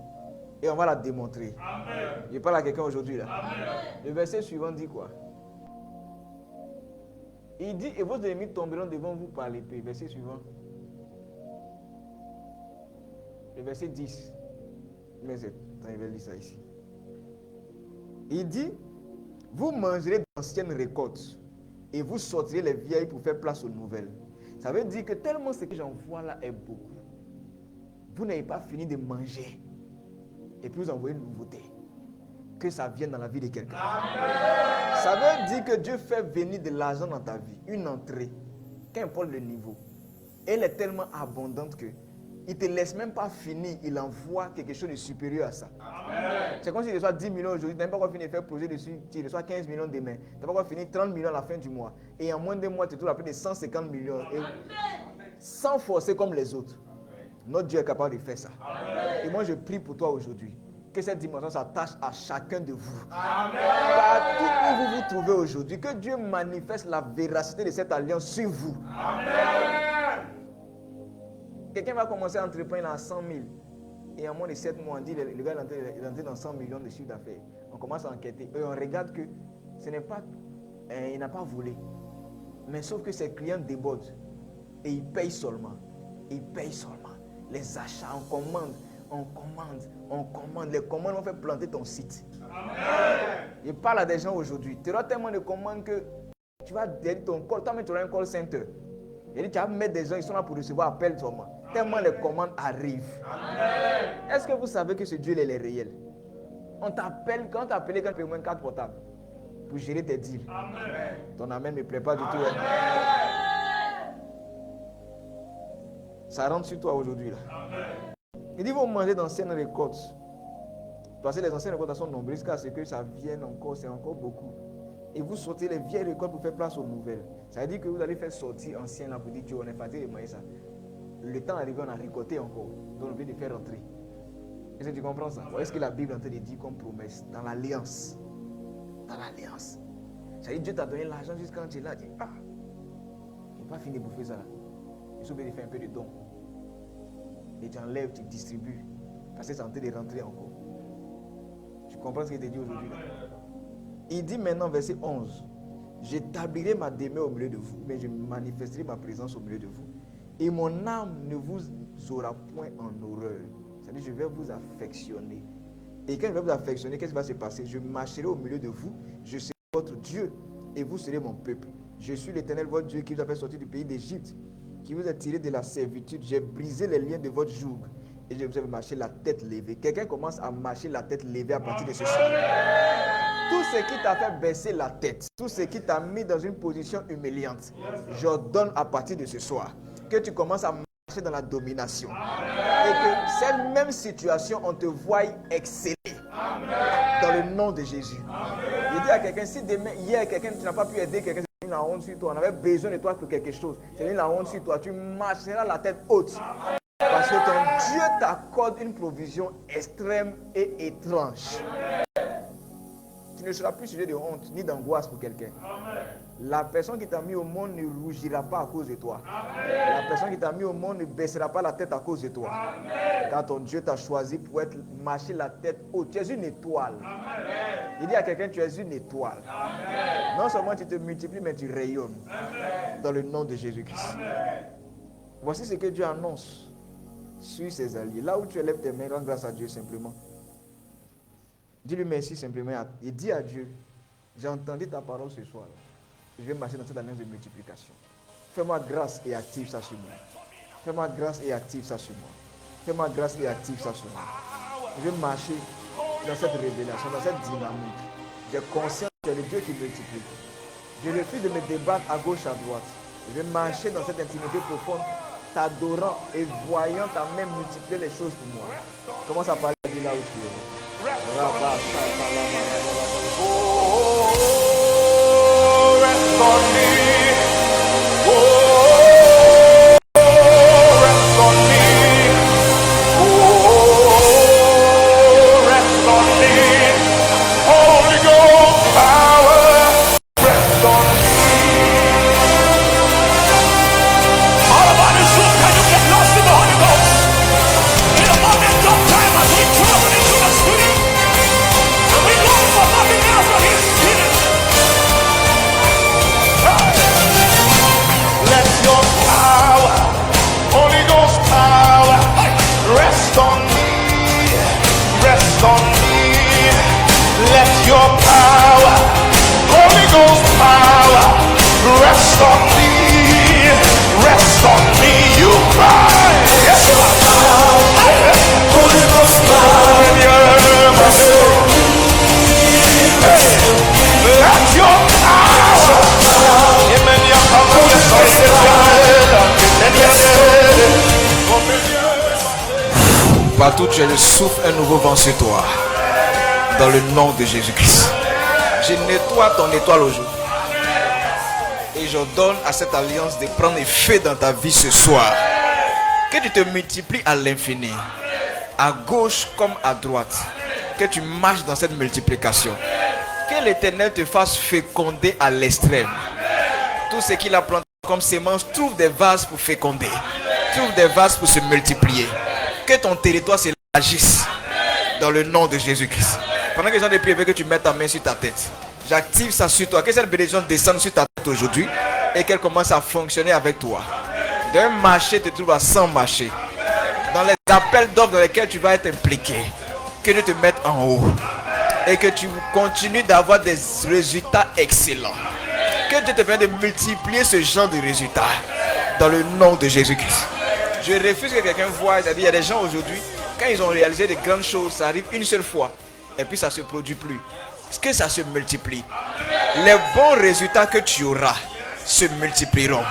et on va la démontrer. Amen. Je parle à quelqu'un aujourd'hui là. Amen. Le verset suivant dit quoi? Il dit, et vos ennemis tomberont devant vous par l'épée. Verset suivant. Le verset 10. Mais attends, il va lire ça ici. Il dit, vous mangerez d'anciennes récoltes et vous sortirez les vieilles pour faire place aux nouvelles. Ça veut dire que tellement ce que j'envoie là est beaucoup. Vous n'avez pas fini de manger et puis vous envoyez une nouveauté. que ça vienne dans la vie de quelqu'un. Ça veut dire que Dieu fait venir de l'argent dans ta vie, une entrée, qu'importe le niveau. Elle est tellement abondante que il ne te laisse même pas finir, il envoie quelque chose de supérieur à ça. C'est comme si tu reçois 10 millions aujourd'hui, tu n'as pas encore fini de faire poser dessus, tu reçois 15 millions demain, tu n'as pas encore fini 30 millions à la fin du mois. Et en moins de mois, tu te trouves à plus de 150 millions. Et sans forcer comme les autres. Notre Dieu est capable de faire ça. Et moi, je prie pour toi aujourd'hui. Que cette dimension s'attache à chacun de vous. Partout où vous vous trouvez aujourd'hui, que Dieu manifeste la véracité de cette alliance sur vous. Quelqu'un va commencer à entreprendre à 100 000. Et en moins de 7 mois, on dit le gars est entré dans 100 millions de chiffre d'affaires. On commence à enquêter. Et on regarde que ce n'est pas, il n'a pas volé. Mais sauf que ses clients débordent. Et ils payent seulement. Ils payent seulement. Les achats, on commande. Les commandes vont faire planter ton site. Je parle à des gens aujourd'hui. Tu auras tellement de commandes que tu vas dire ton call. Toi-même, tu auras un call center. Il dit, tu vas mettre des gens, ils sont là pour recevoir appel seulement. Tellement les commandes arrivent. Est-ce que vous savez que ce Dieu il est réel? On t'appelle, quand on t'appelle, quand tu payes moins 4 portables pour gérer tes deals. Ton amen ne me plaît pas du tout. Ça rentre sur toi aujourd'hui là. Il dit, vous mangez d'anciennes récoltes. Parce que les anciennes récoltes sont nombreuses, car c'est que ça vient encore, c'est encore beaucoup. Et vous sortez les vieilles récoltes pour faire place aux nouvelles. Ça veut dire que vous allez faire sortir anciennes là pour dire, Dieu, on est fatigué de manger ça. Le temps arrivé, on a récolté encore. Donc on vient de faire rentrer. Est-ce que tu comprends ça? Est-ce que la Bible est en train de dire comme promesse? Dans l'alliance. Dans l'alliance. Ça veut dire Dieu t'a donné l'argent jusqu'à quand tu es là. Tu dis, ah, il n'est pas fini de bouffer ça là. Il faut bien faire un peu de dons. Et tu enlèves, tu distribues. Parce que c'est en train de rentrer encore. Tu comprends ce qu'il te dit aujourd'hui là? Il dit maintenant, verset 11. J'établirai ma demeure au milieu de vous, mais je manifesterai ma présence au milieu de vous. Et mon âme ne vous aura point en horreur. C'est-à-dire, je vais vous affectionner. Et quand je vais vous affectionner, qu'est-ce qui va se passer? Je marcherai au milieu de vous, je serai votre Dieu, et vous serez mon peuple. Je suis l'Éternel, votre Dieu, qui vous a fait sortir du pays d'Égypte, qui vous a tiré de la servitude. J'ai brisé les liens de votre joug, et je vous ai fait marcher la tête levée. Quelqu'un commence à marcher la tête levée à partir de ce soir. Tout ce qui t'a fait baisser la tête, tout ce qui t'a mis dans une position humiliante, j'ordonne à partir de ce soir que tu commences à marcher dans la domination. Et que cette même situation, on te voie exceller. Dans le nom de Jésus. Il dit à quelqu'un, si demain, hier, quelqu'un, tu n'as pas pu aider quelqu'un, c'est la honte sur toi, on avait besoin de toi pour quelque chose, c'est la honte sur toi, tu marcheras la tête haute. Parce que ton Dieu t'accorde une provision extrême et étrange. Tu ne seras plus sujet de honte ni d'angoisse pour quelqu'un. La personne qui t'a mis au monde ne rougira pas à cause de toi. La personne qui t'a mis au monde ne baissera pas la tête à cause de toi. Car ton Dieu t'a choisi pour être marcher la tête haute. Tu es une étoile. Il dit à quelqu'un, tu es une étoile. Non seulement tu te multiplies, mais tu rayonnes. Dans le nom de Jésus-Christ. Voici ce que Dieu annonce sur ses alliés. Là où tu élèves tes mains, rends grâce à Dieu simplement. Dis-lui merci simplement et dis à Dieu, j'ai entendu ta parole ce soir. Je vais marcher dans cette alliance de multiplication. Fais-moi grâce et active ça sur moi. Fais-moi grâce et active ça sur moi. Fais-moi grâce et active ça sur moi. Je vais marcher dans cette révélation, dans cette dynamique. J'ai conscience que c'est le Dieu qui multiplie. Je refuse de me débattre à gauche, à droite. Je vais marcher dans cette intimité profonde, t'adorant et voyant ta main multiplier les choses pour moi. Commence à parler de là où tu es. Rest on me. Rest on me. Rest on me. Holy Ghost power. Rest on me. All about this room, can you get lost in the Holy Ghost? In a moment of time as we travel into the spirit, and we long for nothing else but His Spirit. Let your power, Holy Ghost power, rest on me, rest on me. Let your power, Holy Ghost power, rest on me, rest on me. You cry, yes, Holy Ghost power, rest on me. Partout où tu es, je souffle un nouveau vent sur toi. Dans le nom de Jésus-Christ. Je nettoie ton étoile aujourd'hui. Et j'ordonne à cette alliance de prendre effet dans ta vie ce soir. Que tu te multiplies à l'infini. À gauche comme à droite. Que tu marches dans cette multiplication. Que l'Éternel te fasse féconder à l'extrême. Tout ce qu'il a planté comme sémence, trouve des vases pour féconder. Trouve des vases pour se multiplier. Que ton territoire s'élargisse. Dans le nom de Jésus-Christ. Pendant que les gens te prient, que tu mettes ta main sur ta tête. J'active ça sur toi. Que cette bénédiction descende sur ta tête aujourd'hui. Et qu'elle commence à fonctionner avec toi. D'un marché te trouve à 100 marchés. Dans les appels d'offres dans lesquels tu vas être impliqué. Que Dieu te mette en haut. Et que tu continues d'avoir des résultats excellents. Que Dieu te permette de multiplier ce genre de résultats. Dans le nom de Jésus-Christ. Je refuse que quelqu'un voie. C'est-à-dire, il y a des gens aujourd'hui, quand ils ont réalisé de grandes choses, ça arrive une seule fois. Et puis ça ne se produit plus. Est-ce que ça se multiplie? Les bons résultats que tu auras se multiplieront.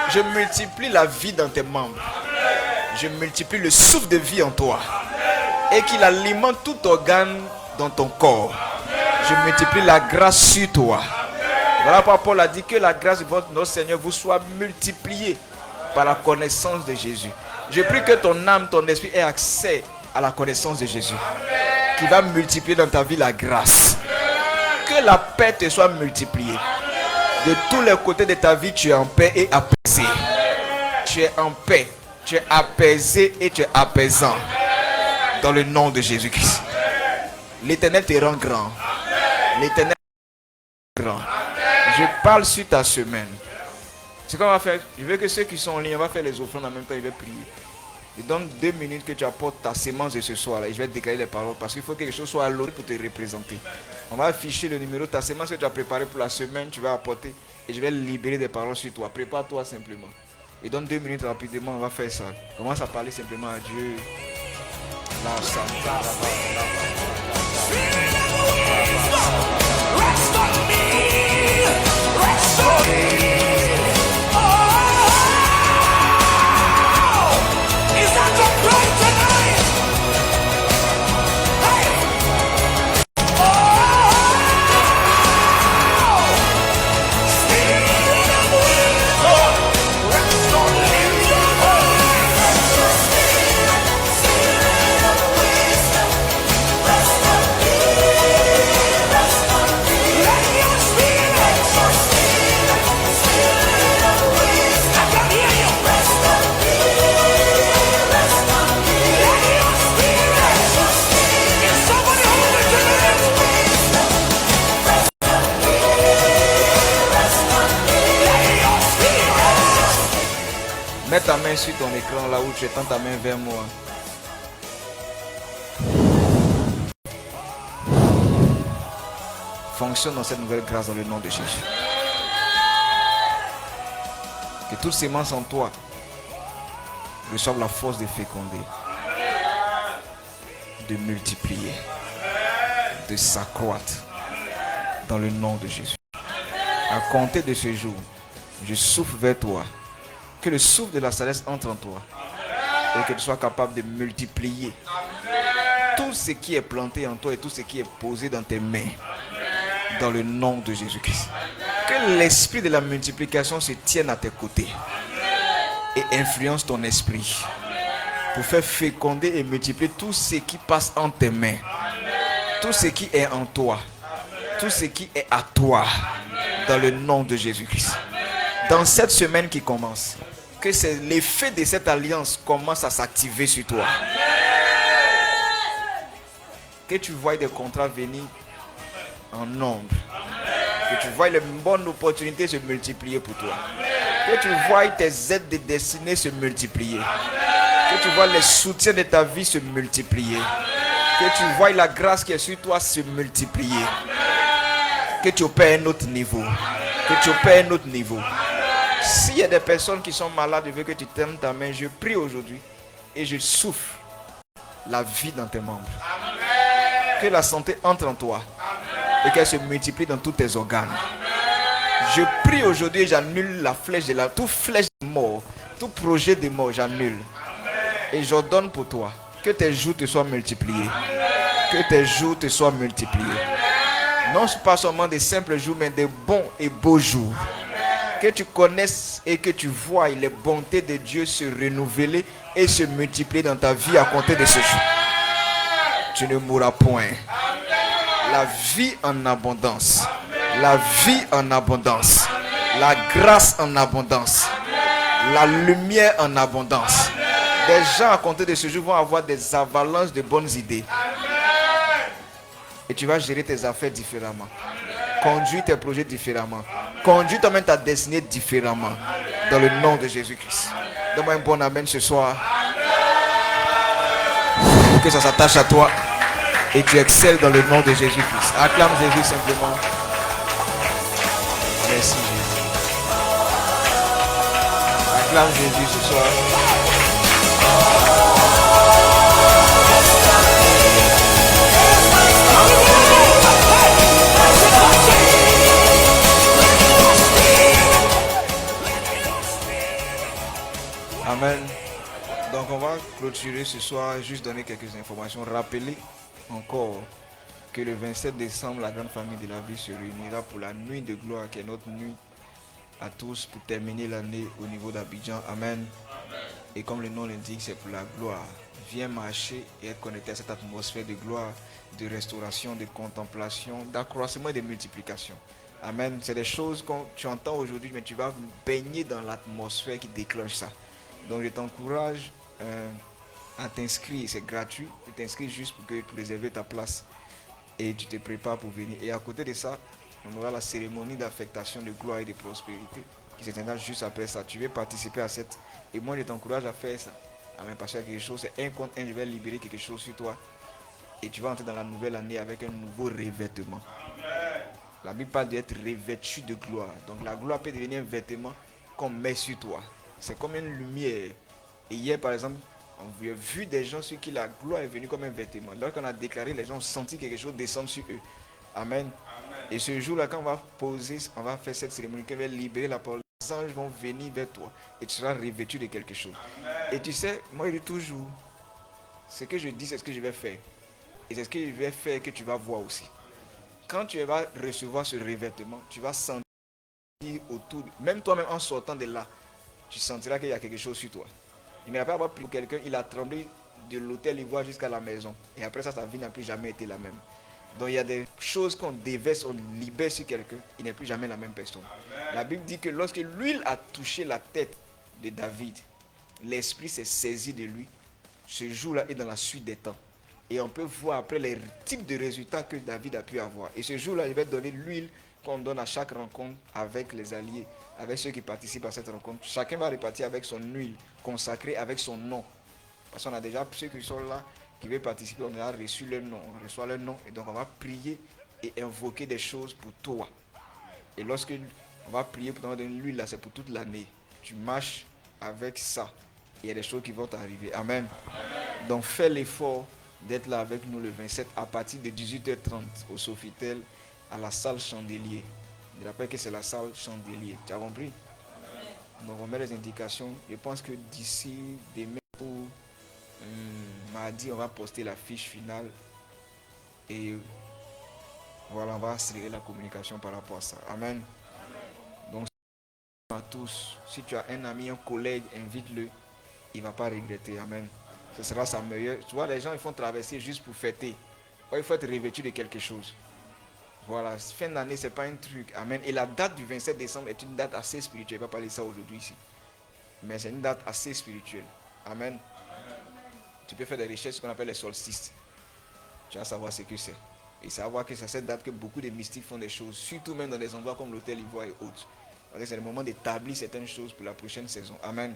Je multiplie la vie dans tes membres. Je multiplie le souffle de vie en toi. Et qu'il alimente tout organe dans ton corps. Je multiplie la grâce sur toi. Voilà pourquoi Paul a dit que la grâce de notre Seigneur vous soit multipliée par la connaissance de Jésus. Je prie que ton âme, ton esprit ait accès à la connaissance de Jésus. Qui va multiplier dans ta vie la grâce. Que la paix te soit multipliée. De tous les côtés de ta vie, tu es en paix et apaisé. Tu es en paix, tu es apaisé et tu es apaisant. Dans le nom de Jésus-Christ. L'Éternel te rend grand. L'Éternel te rend grand. Je parle sur ta semaine. C'est qu'on va faire. Je veux que ceux qui sont en ligne, on va faire les offrandes en même temps, ils vont prier. Je donne 2 minutes que tu apportes ta sémence de ce soir là. Et je vais te décaler les paroles parce qu'il faut que quelque chose soit à l'autre pour te représenter. On va afficher le numéro de ta sémence que tu as préparé pour la semaine. Tu vas apporter et je vais libérer des paroles sur toi. Prépare-toi simplement. Et donne 2 minutes rapidement. On va faire ça. Commence à parler simplement à Dieu. Mets ta main sur ton écran là où tu étends ta main vers moi. Fonctionne dans cette nouvelle grâce dans le nom de Jésus. Que toutes ces sémences en toi reçoivent la force de féconder, de multiplier, de s'accroître dans le nom de Jésus. À compter de ce jour, je souffle vers toi. Que le souffle de la sagesse entre en toi et que tu sois capable de multiplier tout ce qui est planté en toi et tout ce qui est posé dans tes mains dans le nom de Jésus-Christ. Que l'esprit de la multiplication se tienne à tes côtés et influence ton esprit pour faire féconder et multiplier tout ce qui passe entre tes mains, tout ce qui est en toi, tout ce qui est à toi dans le nom de Jésus-Christ. Dans cette semaine qui commence, que c'est l'effet de cette alliance commence à s'activer sur toi. Que tu vois des contrats venir en nombre. Que tu vois les bonnes opportunités se multiplier pour toi. Que tu vois tes aides de destinée se multiplier. Que tu vois les soutiens de ta vie se multiplier. Que tu vois la grâce qui est sur toi se multiplier. Que tu opères un autre niveau. Que tu opères un autre niveau. S'il y a des personnes qui sont malades, je veux que tu tends ta main. Je prie aujourd'hui et je souffle la vie dans tes membres. Que la santé entre en toi et qu'elle se multiplie dans tous tes organes. Je prie aujourd'hui et j'annule la flèche de toute flèche de mort, tout projet de mort, j'annule. Et j'ordonne pour toi Que tes jours te soient multipliés. Que tes jours te soient multipliés. Non pas seulement des simples jours, mais des bons et beaux jours. Que tu connaisses et que tu vois les bontés de Dieu se renouveler et se multiplier dans ta vie à compter de ce jour. Tu ne mourras point. La vie en abondance. La vie en abondance. La grâce en abondance. La lumière en abondance. Des gens à compter de ce jour vont avoir des avalanches de bonnes idées. Et tu vas gérer tes affaires différemment. Conduire tes projets différemment. Conduire toi-même ta destinée différemment. Dans le nom de Jésus-Christ. Donne-moi un bon amen ce soir. Que ça s'attache à toi. Et tu excelles dans le nom de Jésus-Christ. Acclame Jésus simplement. Merci Jésus. Acclame Jésus ce soir. Amen. Donc on va clôturer ce soir, juste donner quelques informations. Rappeler encore que le 27 décembre, la grande famille de la vie se réunira pour la nuit de gloire, qui est notre nuit à tous pour terminer l'année au niveau d'Abidjan. Amen. Et comme le nom l'indique, c'est pour la gloire. Viens marcher et être connecté à cette atmosphère de gloire, de restauration, de contemplation, d'accroissement et de multiplication. Amen. C'est des choses que tu entends aujourd'hui, mais tu vas baigner dans l'atmosphère qui déclenche ça. Donc je t'encourage à t'inscrire, c'est gratuit. Tu t'inscris juste pour réserver ta place et tu te prépares pour venir. Et à côté de ça, on aura la cérémonie d'affectation de gloire et de prospérité qui se tiendra juste après ça. Tu veux participer à cette. Et moi je t'encourage à faire ça. Amen. Parce qu'il y a quelque chose, c'est un contre un, je vais libérer quelque chose sur toi. Et tu vas entrer dans la nouvelle année avec un nouveau revêtement. La Bible parle d'être revêtu de gloire. Donc la gloire peut devenir un vêtement qu'on met sur toi. C'est comme une lumière. Et hier, par exemple, on a vu des gens sur qui la gloire est venue comme un vêtement. Lorsqu'on a déclaré, les gens ont senti quelque chose descendre sur eux. Amen. Et ce jour-là, quand on va poser, on va faire cette cérémonie, qui va libérer la parole, les anges vont venir vers toi et tu seras revêtu de quelque chose. Et tu sais, moi, je dis toujours, ce que je dis, c'est ce que je vais faire. Et c'est ce que je vais faire que tu vas voir aussi. Quand tu vas recevoir ce revêtement, tu vas sentir autour, même toi-même en sortant de là, tu sentiras qu'il y a quelque chose sur toi. Il ne va pas avoir pris quelqu'un, il a tremblé de l'hôtel Ivoire jusqu'à la maison. Et après ça, sa vie n'a plus jamais été la même. Donc il y a des choses qu'on déverse, on libère sur quelqu'un, il n'est plus jamais la même personne. Amen. La Bible dit que lorsque l'huile a touché la tête de David, l'esprit s'est saisi de lui. Ce jour-là est dans la suite des temps. Et on peut voir après les types de résultats que David a pu avoir. Et ce jour-là, il va donner l'huile qu'on donne à chaque rencontre avec les alliés, avec ceux qui participent à cette rencontre. Chacun va repartir avec son huile consacrée, avec son nom. Parce qu'on a déjà ceux qui sont là, qui veulent participer, on a reçu leur nom, on reçoit leur nom. Et donc on va prier et invoquer des choses pour toi. Et lorsque on va prier pour donner l'huile, là, c'est pour toute l'année. Tu marches avec ça. Il y a des choses qui vont t'arriver. Amen. Donc fais l'effort d'être là avec nous le 27 à partir de 18h30 au Sofitel à la salle Chandelier. Je rappelle que c'est la salle Chandelier. Tu as compris? Donc on met les indications. Je pense que d'ici demain ou mardi, on va poster la fiche finale. Et voilà, on va accélérer la communication par rapport à ça. Amen. Donc à tous, si tu as un ami, un collègue, invite-le. Il ne va pas regretter. Amen. Ce sera sa meilleure. Tu vois, les gens ils font traverser juste pour fêter. Il faut être revêtu de quelque chose. Voilà, fin d'année, ce n'est pas un truc. Amen. Et la date du 27 décembre est une date assez spirituelle. Je ne vais pas parler de ça aujourd'hui ici. Mais c'est une date assez spirituelle. Amen. Amen. Tu peux faire des recherches, ce qu'on appelle les solstices. Tu vas savoir ce que c'est. Et savoir que c'est cette date que beaucoup de mystiques font des choses, surtout même dans des endroits comme l'hôtel Ivoire et autres. C'est le moment d'établir certaines choses pour la prochaine saison. Amen.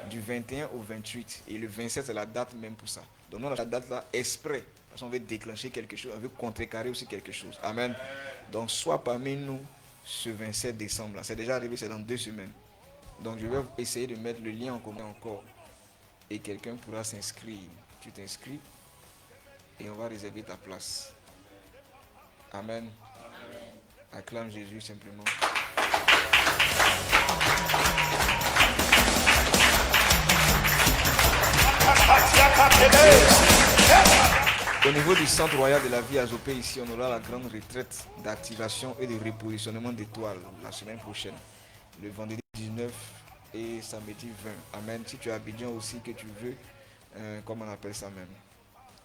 Du 21 au 28. Et le 27, c'est la date même pour ça. Donc, nous, la date là, exprès. Parce qu'on veut déclencher quelque chose, on veut contrecarrer aussi quelque chose. Amen. Donc, sois parmi nous ce 27 décembre. C'est déjà arrivé, c'est dans 2 semaines. Donc, je vais essayer de mettre le lien en commun encore. Et quelqu'un pourra s'inscrire. Tu t'inscris et on va réserver ta place. Amen. Acclame Jésus simplement. Au niveau du centre royal de la vie à Zopé, ici, on aura la grande retraite d'activation et de repositionnement d'étoiles la semaine prochaine, le vendredi 19 et samedi 20. Amen. Si tu es à Abidjan aussi, que tu veux, comment on appelle ça même,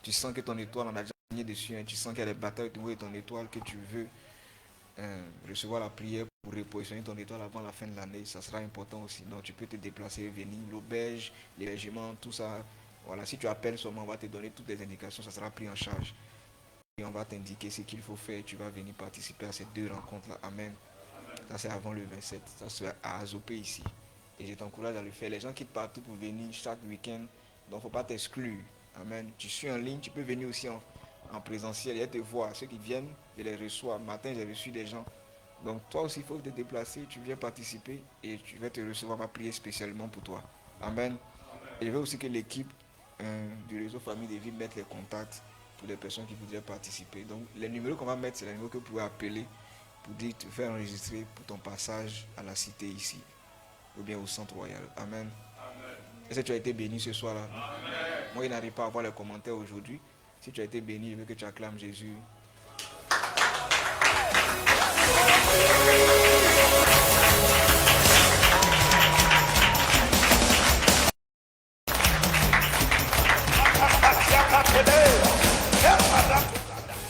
tu sens que ton étoile, on a déjà signé dessus, hein, tu sens qu'il y a des batailles au niveau de ton étoile, que tu veux recevoir la prière pour repositionner ton étoile avant la fin de l'année, ça sera important aussi. Donc tu peux te déplacer, venir, l'auberge, l'hébergement, tout ça. Voilà, si tu appelles seulement, on va te donner toutes les indications, ça sera pris en charge. Et on va t'indiquer ce qu'il faut faire. Tu vas venir participer à ces 2 rencontres-là. Amen. Ça, c'est avant le 27. Ça, c'est à Azopé ici. Et je t'encourage à le faire. Les gens quittent partout pour venir chaque week-end. Donc, il ne faut pas t'exclure. Amen. Tu suis en ligne, tu peux venir aussi en présentiel et te voir. Ceux qui viennent, je les reçois. Matin, j'ai reçu des gens. Donc, toi aussi, il faut te déplacer. Tu viens participer et tu vas te recevoir. On va prier spécialement pour toi. Amen. Et je veux aussi que l'équipe du réseau Famille des Vies mettre les contacts pour les personnes qui voudraient participer. Donc, les numéros qu'on va mettre, c'est les numéros que vous pouvez appeler pour dire, te faire enregistrer pour ton passage à la cité ici, ou bien au centre royal. Amen. Est-ce que tu as été béni ce soir-là? Moi, il n'arrive pas à voir les commentaires aujourd'hui. Si tu as été béni, je veux que tu acclames Jésus.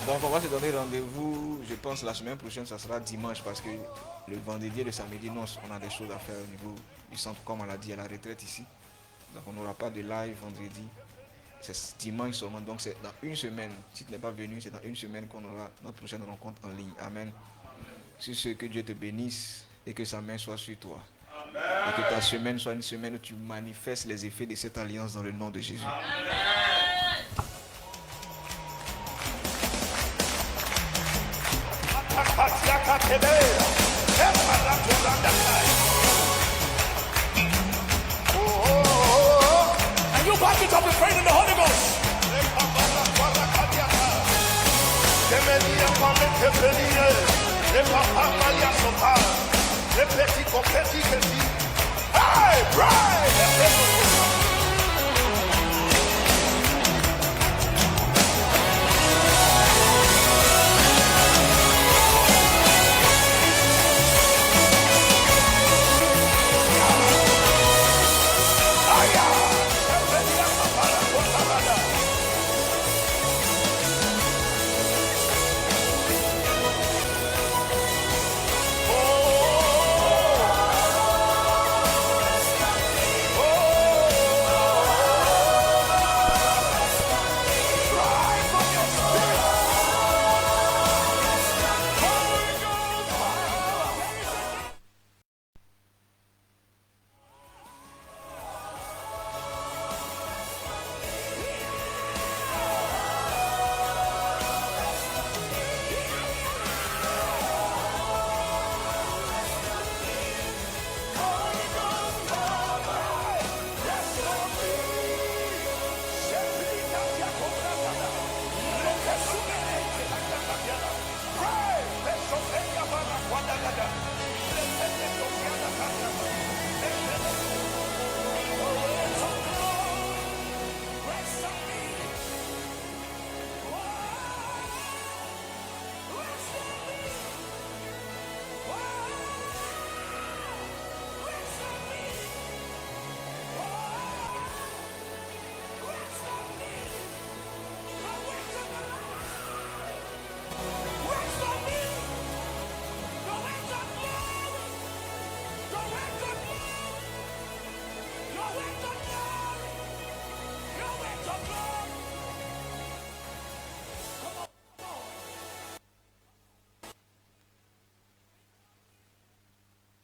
Donc on va se donner rendez-vous, je pense la semaine prochaine, ça sera dimanche parce que le vendredi et le samedi, non, on a des choses à faire au niveau du centre, comme on l'a dit, à la retraite ici. Donc on n'aura pas de live vendredi, c'est dimanche seulement, donc c'est dans une semaine. Si tu n'es pas venu, c'est dans une semaine qu'on aura notre prochaine rencontre en ligne. Amen. Sur ce, que Dieu te bénisse et que sa main soit sur toi. Amen. Et que ta semaine soit une semaine où tu manifestes les effets de cette alliance dans le nom de Jésus. Amen. And you back it up and pray in the Holy Ghost. Hey, pray! Go into